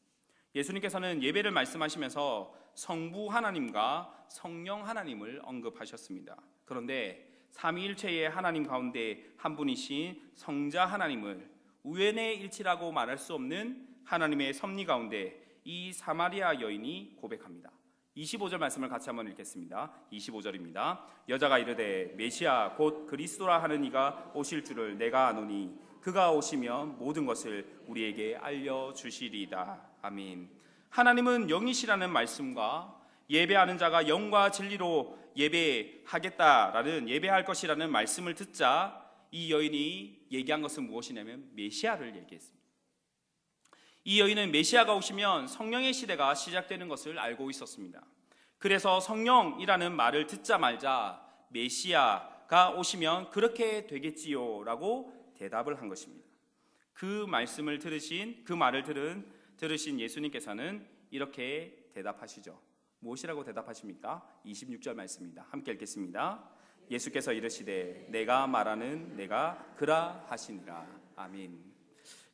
예수님께서는 예배를 말씀하시면서 성부 하나님과 성령 하나님을 언급하셨습니다. 그런데 삼위일체의 하나님 가운데 한 분이신 성자 하나님을 우연의 일치라고 말할 수 없는 하나님의 섭리 가운데 이 사마리아 여인이 고백합니다. 25절 말씀을 같이 한번 읽겠습니다. 25절입니다. 여자가 이르되 메시아 곧 그리스도라 하는 이가 오실 줄을 내가 아노니 그가 오시면 모든 것을 우리에게 알려주시리이다. 아멘. 하나님은 영이시라는 말씀과 예배하는 자가 영과 진리로 예배할 것이라는 말씀을 듣자 이 여인이 얘기한 것은 무엇이냐면 메시아를 얘기했습니다. 이 여인은 메시아가 오시면 성령의 시대가 시작되는 것을 알고 있었습니다. 그래서 성령이라는 말을 듣자마자 메시아가 오시면 그렇게 되겠지요 라고 대답을 한 것입니다. 그 말씀을 들으신 예수님께서는 이렇게 대답하시죠. 무엇이라고 대답하십니까? 26절 말씀입니다. 함께 읽겠습니다. 예수께서 이르시되 내가 말하는 내가 그라 하시니라. 아멘.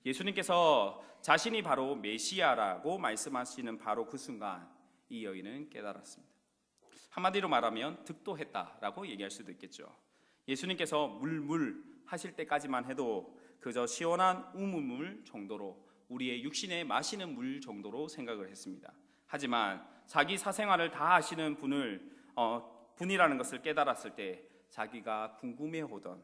예수님께서 자신이 바로 메시아라고 말씀하시는 바로 그 순간 이 여인은 깨달았습니다. 한마디로 말하면 득도했다라고 얘기할 수도 있겠죠. 예수님께서 물 하실 때까지만 해도 그저 시원한 우물물 정도로 우리의 육신에 마시는 물 정도로 생각을 했습니다. 하지만 자기 사생활을 다 아시는 분이라는 것을 깨달았을 때 자기가 궁금해하던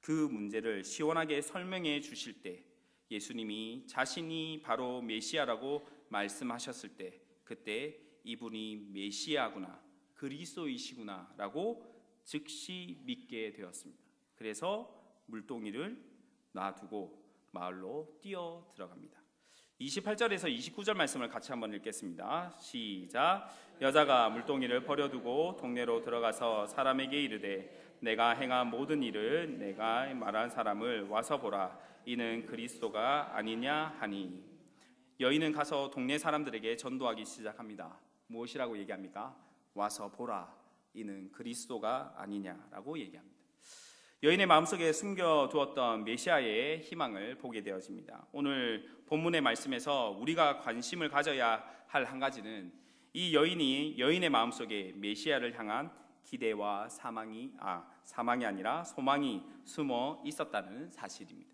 그 문제를 시원하게 설명해 주실 때 예수님이 자신이 바로 메시아라고 말씀하셨을 때 그때 이분이 메시아구나, 그리스도이시구나 라고 즉시 믿게 되었습니다. 그래서 물동이를 놔두고 마을로 뛰어 들어갑니다. 28절에서 29절 말씀을 같이 한번 읽겠습니다. 시작. 여자가 물동이를 버려두고 동네로 들어가서 사람에게 이르되 내가 행한 모든 일을 내가 말한 사람을 와서 보라, 이는 그리스도가 아니냐 하니. 여인은 가서 동네 사람들에게 전도하기 시작합니다. 무엇이라고 얘기합니까? 와서 보라, 이는 그리스도가 아니냐라고 얘기합니다. 여인의 마음속에 숨겨두었던 메시아의 희망을 보게 되어집니다. 오늘 본문의 말씀에서 우리가 관심을 가져야 할 한 가지는 이 여인의 마음속에 메시아를 향한 기대와 사망이 아니라 소망이 숨어 있었다는 사실입니다.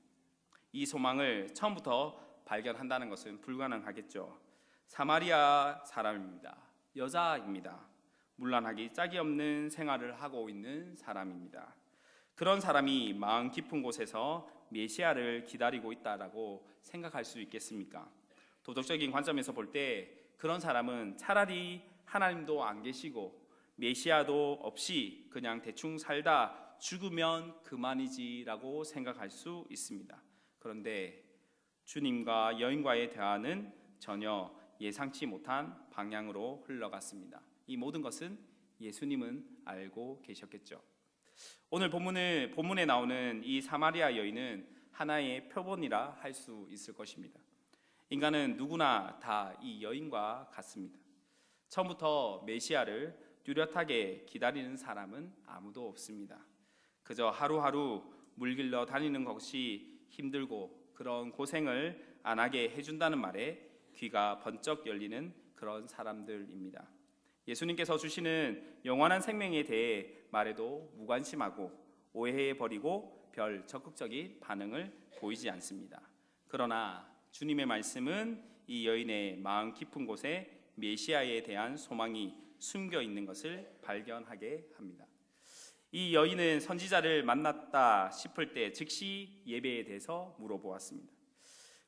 이 소망을 처음부터 발견한다는 것은 불가능하겠죠. 사마리아 사람입니다. 여자입니다. 문란하기 짝이 없는 생활을 하고 있는 사람입니다. 그런 사람이 마음 깊은 곳에서 메시아를 기다리고 있다라고 생각할 수 있겠습니까? 도덕적인 관점에서 볼 때 그런 사람은 차라리 하나님도 안 계시고 메시아도 없이 그냥 대충 살다 죽으면 그만이지라고 생각할 수 있습니다. 그런데 주님과 여인과의 대화는 전혀 예상치 못한 방향으로 흘러갔습니다. 이 모든 것은 예수님은 알고 계셨겠죠. 오늘 본문에 나오는 이 사마리아 여인은 하나의 표본이라 할 수 있을 것입니다. 인간은 누구나 다 이 여인과 같습니다. 처음부터 메시아를 뚜렷하게 기다리는 사람은 아무도 없습니다. 그저 하루하루 물길러 다니는 것이 힘들고 그런 고생을 안 하게 해준다는 말에 귀가 번쩍 열리는 그런 사람들입니다. 예수님께서 주시는 영원한 생명에 대해 말해도 무관심하고 오해해버리고 별 적극적인 반응을 보이지 않습니다. 그러나 주님의 말씀은 이 여인의 마음 깊은 곳에 메시아에 대한 소망이 숨겨 있는 것을 발견하게 합니다. 이 여인은 선지자를 만났다 싶을 때 즉시 예배에 대해서 물어보았습니다.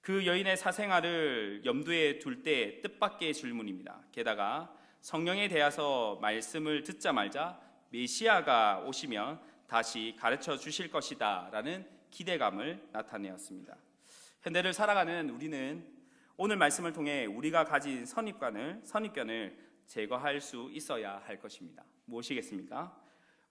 그 여인의 사생활을 염두에 둘 때 뜻밖의 질문입니다. 게다가 성령에 대해서 말씀을 듣자마자 메시아가 오시면 다시 가르쳐 주실 것이다 라는 기대감을 나타내었습니다. 현대를 살아가는 우리는 오늘 말씀을 통해 우리가 가진 선입견을 제거할 수 있어야 할 것입니다. 무엇이겠습니까?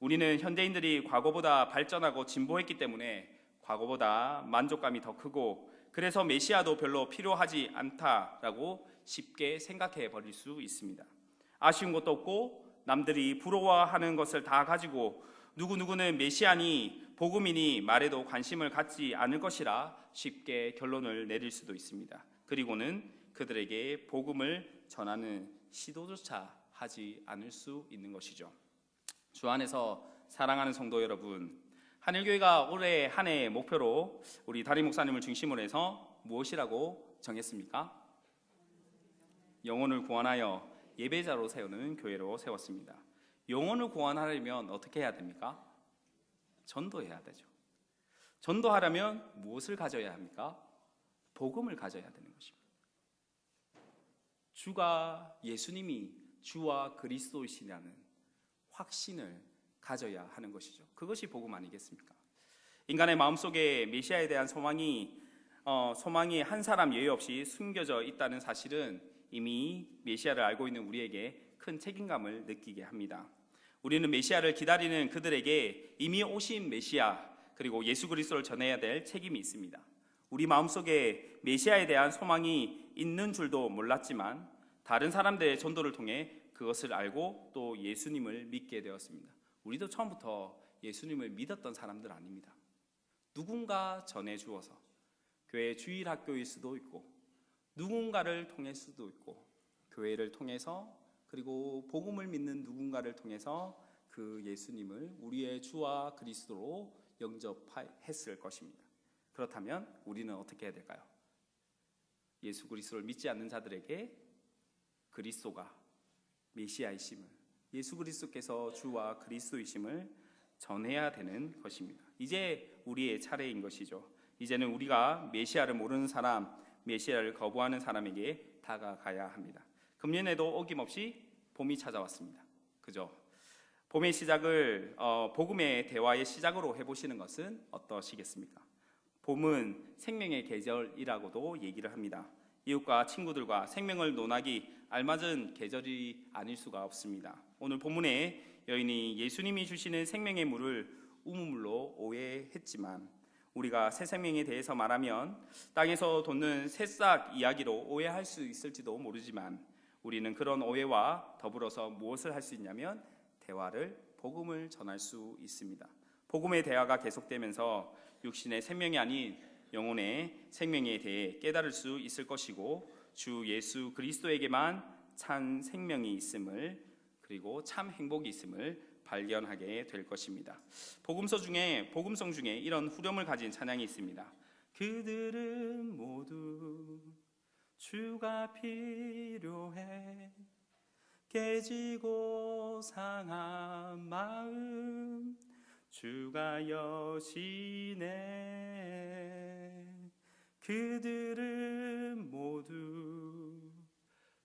우리는 현대인들이 과거보다 발전하고 진보했기 때문에 과거보다 만족감이 더 크고 그래서 메시아도 별로 필요하지 않다라고 쉽게 생각해 버릴 수 있습니다. 아쉬운 것도 없고 남들이 부러워하는 것을 다 가지고 누구누구는 메시아니 복음이니 말에도 관심을 갖지 않을 것이라 쉽게 결론을 내릴 수도 있습니다. 그리고는 그들에게 복음을 전하는 시도조차 하지 않을 수 있는 것이죠. 주 안에서 사랑하는 성도 여러분, 한일교회가 올해 한 해의 목표로 우리 다리 목사님을 중심으로 해서 무엇이라고 정했습니까? 영혼을 구원하여 예배자로 세우는 교회로 세웠습니다. 영혼을 구원하려면 어떻게 해야 됩니까? 전도해야 되죠. 전도하려면 무엇을 가져야 합니까? 복음을 가져야 되는 것입니다. 예수님이 주와 그리스도이시라는 확신을 가져야 하는 것이죠. 그것이 복음 아니겠습니까? 인간의 마음속에 메시아에 대한 소망이 한 사람 예외 없이 숨겨져 있다는 사실은 이미 메시아를 알고 있는 우리에게 큰 책임감을 느끼게 합니다. 우리는 메시아를 기다리는 그들에게 이미 오신 메시아 그리고 예수 그리스도를 전해야 될 책임이 있습니다. 우리 마음속에 메시아에 대한 소망이 있는 줄도 몰랐지만 다른 사람들의 전도를 통해 그것을 알고 또 예수님을 믿게 되었습니다. 우리도 처음부터 예수님을 믿었던 사람들 아닙니다. 누군가 전해주어서 교회 주일학교일 수도 있고 누군가를 통할 수도 있고 교회를 통해서 그리고 복음을 믿는 누군가를 통해서 그 예수님을 우리의 주와 그리스도로 영접했을 것입니다. 그렇다면 우리는 어떻게 해야 될까요? 예수 그리스도를 믿지 않는 자들에게 그리스도가 메시아이심을, 예수 그리스도께서 주와 그리스도이심을 전해야 되는 것입니다. 이제 우리의 차례인 것이죠. 이제는 우리가 메시아를 모르는 사람, 메시아를 거부하는 사람에게 다가가야 합니다. 금년에도 어김없이 봄이 찾아왔습니다. 그죠? 봄의 시작을 복음의 대화의 시작으로 해보시는 것은 어떠시겠습니까? 봄은 생명의 계절이라고도 얘기를 합니다. 이웃과 친구들과 생명을 논하기 알맞은 계절이 아닐 수가 없습니다. 오늘 본문에 여인이 예수님이 주시는 생명의 물을 우물물로 오해했지만 우리가 새 생명에 대해서 말하면 땅에서 돋는 새싹 이야기로 오해할 수 있을지도 모르지만 우리는 그런 오해와 더불어서 무엇을 할 수 있냐면 대화를, 복음을 전할 수 있습니다. 복음의 대화가 계속되면서 육신의 생명이 아닌 영혼의 생명에 대해 깨달을 수 있을 것이고 주 예수 그리스도에게만 참 생명이 있음을 그리고 참 행복이 있음을 발견하게 될 것입니다. 복음성 중에 이런 후렴을 가진 찬양이 있습니다. 그들은 모두 주가 필요해 깨지고 상한 마음 주가 여시네 그들은 모두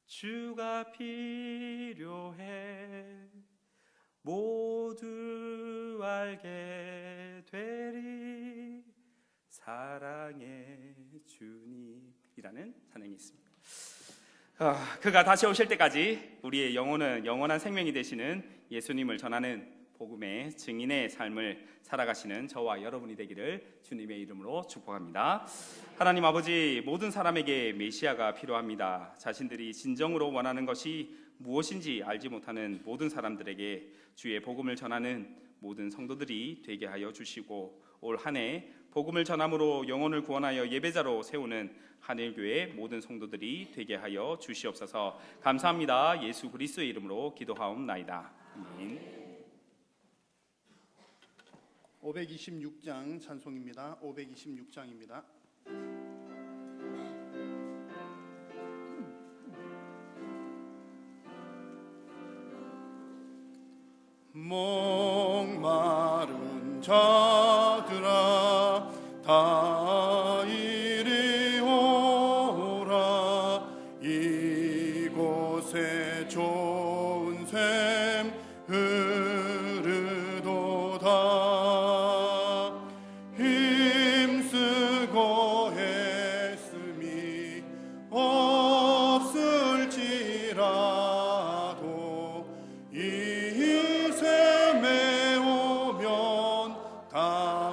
주가 필요해 모두 알게 되리 사랑의 주님이라는 찬양이 있습니다. 그가 다시 오실 때까지 우리의 영혼은 영원한 생명이 되시는 예수님을 전하는 복음의 증인의 삶을 살아가시는 저와 여러분이 되기를 주님의 이름으로 축복합니다. 하나님 아버지, 모든 사람에게 메시아가 필요합니다. 자신들이 진정으로 원하는 것이 무엇인지 알지 못하는 모든 사람들에게 주의 복음을 전하는 모든 성도들이 되게 하여 주시고 올 한 해 복음을 전함으로 영혼을 구원하여 예배자로 세우는 하늘교회 모든 성도들이 되게 하여 주시옵소서. 감사합니다. 예수 그리스도의 이름으로 기도하옵나이다. 아멘. 526장 찬송입니다. 526장입니다. 목마른 자들아 다 이리 오라 이곳에 좋은 샘 흐르도다 힘쓰고 애씀이 없을지라도 이 샘에 오면 다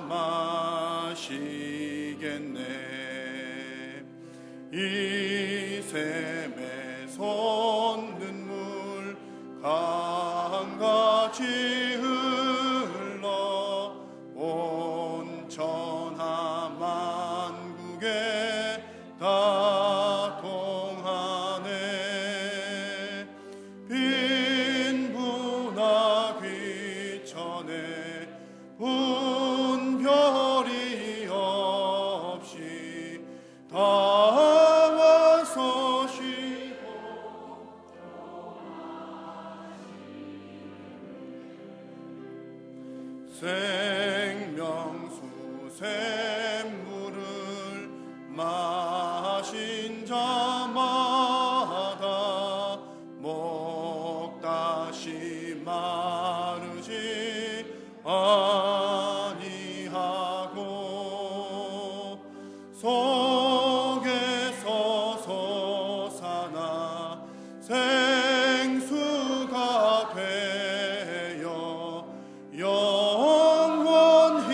마시겠네 이 샘에 솟는 물 강같이 흘러 온 천하 만국에 다 통하네 빈부나 귀천에 분별이 없이 다 와서 쉬고 생명수 샘물을 마신 자마다 목 다시 마르지 아니하고 속에서 솟아나 생수가 되어 영원히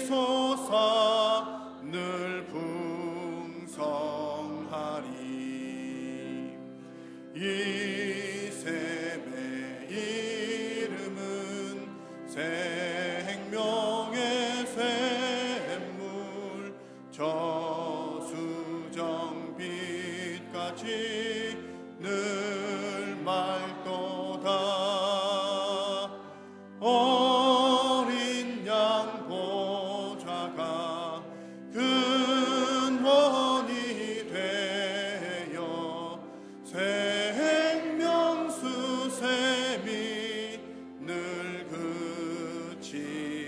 솟아 늘 풍성하리 이 샘의 이름은 생명의 샘물 저수정빛같이 늘 맑도다 어린 양 보좌가 근원이 되어 생명수 샘이 늘 그치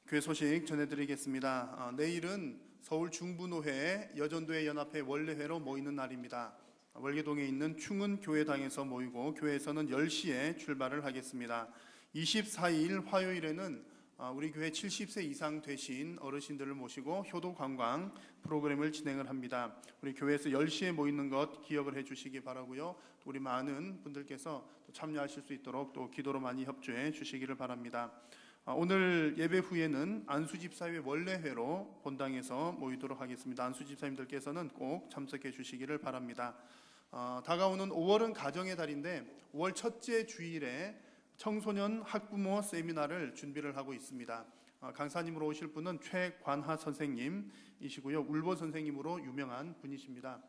교회 소식 전해드리겠습니다. 내일은 서울 중부노회 여전도회 연합회 원래회로 모이는 날입니다. 월계동에 있는 충은교회당에서 모이고 교회에서는 10시에 출발을 하겠습니다. 24일 화요일에는 우리 교회 70세 이상 되신 어르신들을 모시고 효도 관광 프로그램을 진행을 합니다. 우리 교회에서 10시에 모이는 것 기억을 해주시기 바라고요. 또 우리 많은 분들께서 또 참여하실 수 있도록 또 기도로 많이 협조해 주시기를 바랍니다. 오늘 예배 후에는 안수집사회 원래회로 본당에서 모이도록 하겠습니다. 안수집사님들께서는 꼭 참석해 주시기를 바랍니다. 다가오는 5월은 가정의 달인데 5월 첫째 주일에 청소년 학부모 세미나를 준비를 하고 있습니다. 강사님으로 오실 분은 최관하 선생님이시고요. 울보 선생님으로 유명한 분이십니다.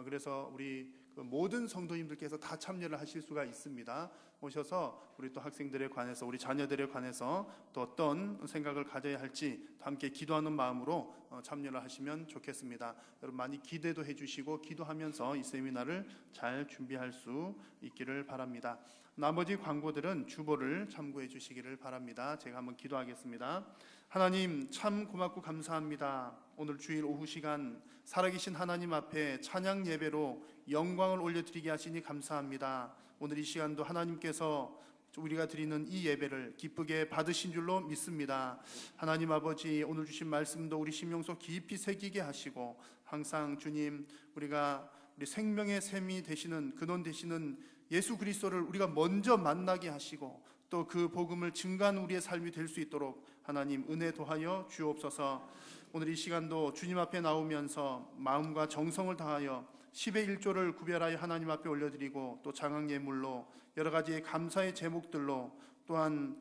그래서 우리 모든 성도님들께서 다 참여를 하실 수가 있습니다. 오셔서 우리 또 학생들에 관해서 우리 자녀들에 관해서 또 어떤 생각을 가져야 할지 함께 기도하는 마음으로 참여를 하시면 좋겠습니다. 여러분 많이 기대도 해주시고 기도하면서 이 세미나를 잘 준비할 수 있기를 바랍니다. 나머지 광고들은 주보를 참고해 주시기를 바랍니다. 제가 한번 기도하겠습니다. 하나님 참 고맙고 감사합니다. 오늘 주일 오후 시간 살아계신 하나님 앞에 찬양 예배로 영광을 올려드리게 하시니 감사합니다. 오늘 이 시간도 하나님께서 우리가 드리는 이 예배를 기쁘게 받으신 줄로 믿습니다. 하나님 아버지 오늘 주신 말씀도 우리 심령 속 깊이 새기게 하시고 항상 주님 우리 생명의 샘이 되시는 근원 되시는 예수 그리스도를 우리가 먼저 만나게 하시고 또 그 복음을 증거하는 우리의 삶이 될 수 있도록 하나님 은혜 도하여 주옵소서. 오늘 이 시간도 주님 앞에 나오면서 마음과 정성을 다하여 10의 1조를 구별하여 하나님 앞에 올려드리고 또 장학 예물로 여러 가지 감사의 제목들로 또한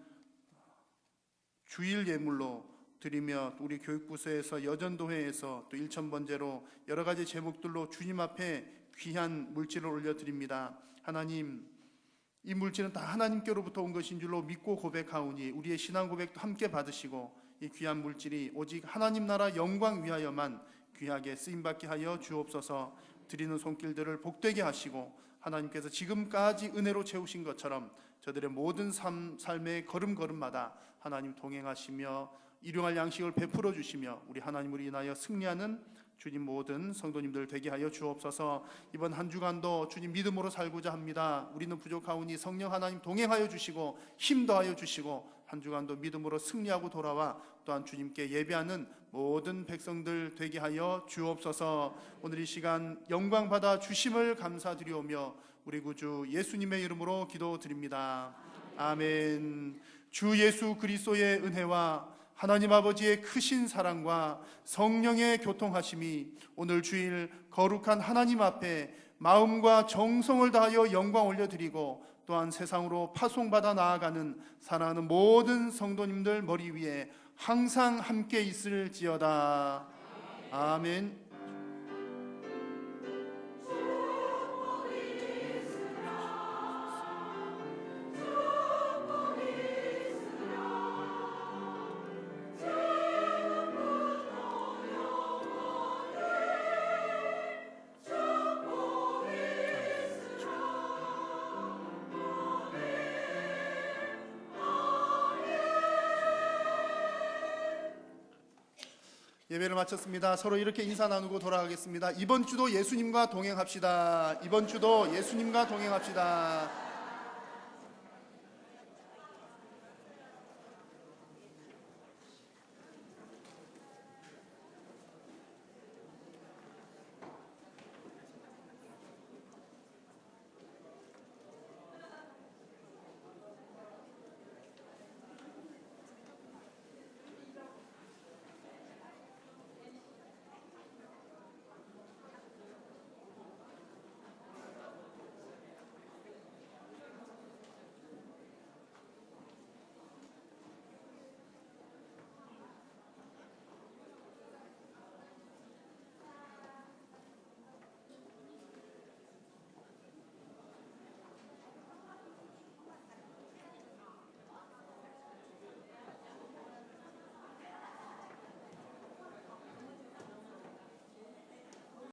주일 예물로 드리며 우리 교육부서에서 여전도회에서 또 일천번제로 여러 가지 제목들로 주님 앞에 귀한 물질을 올려드립니다. 하나님 이 물질은 다 하나님께로부터 온 것인 줄로 믿고 고백하오니 우리의 신앙 고백도 함께 받으시고 이 귀한 물질이 오직 하나님 나라 영광 위하여만 귀하게 쓰임받게 하여 주옵소서. 드리는 손길들을 복되게 하시고 하나님께서 지금까지 은혜로 채우신 것처럼 저들의 모든 삶의 걸음걸음마다 하나님 동행하시며 일용할 양식을 베풀어 주시며 우리 하나님을 인하여 승리하는 주님 모든 성도님들 되게 하여 주옵소서. 이번 한 주간도 주님 믿음으로 살고자 합니다. 우리는 부족하오니 성령 하나님 동행하여 주시고 힘 더하여 주시고 한 주간도 믿음으로 승리하고 돌아와 또한 주님께 예배하는 모든 백성들 되게 하여 주옵소서. 오늘 이 시간 영광 받아 주심을 감사드리오며 우리 구주 예수님의 이름으로 기도드립니다. 아멘. 주 예수 그리스도의 은혜와 하나님 아버지의 크신 사랑과 성령의 교통하심이 오늘 주일 거룩한 하나님 앞에 마음과 정성을 다하여 영광 올려드리고 또한 세상으로 파송받아 나아가는 사랑하는 모든 성도님들 머리 위에 항상 함께 있을지어다. 아멘. 예배를 마쳤습니다. 서로 이렇게 인사 나누고 돌아가겠습니다. 이번 주도 예수님과 동행합시다. 이번 주도 예수님과 동행합시다.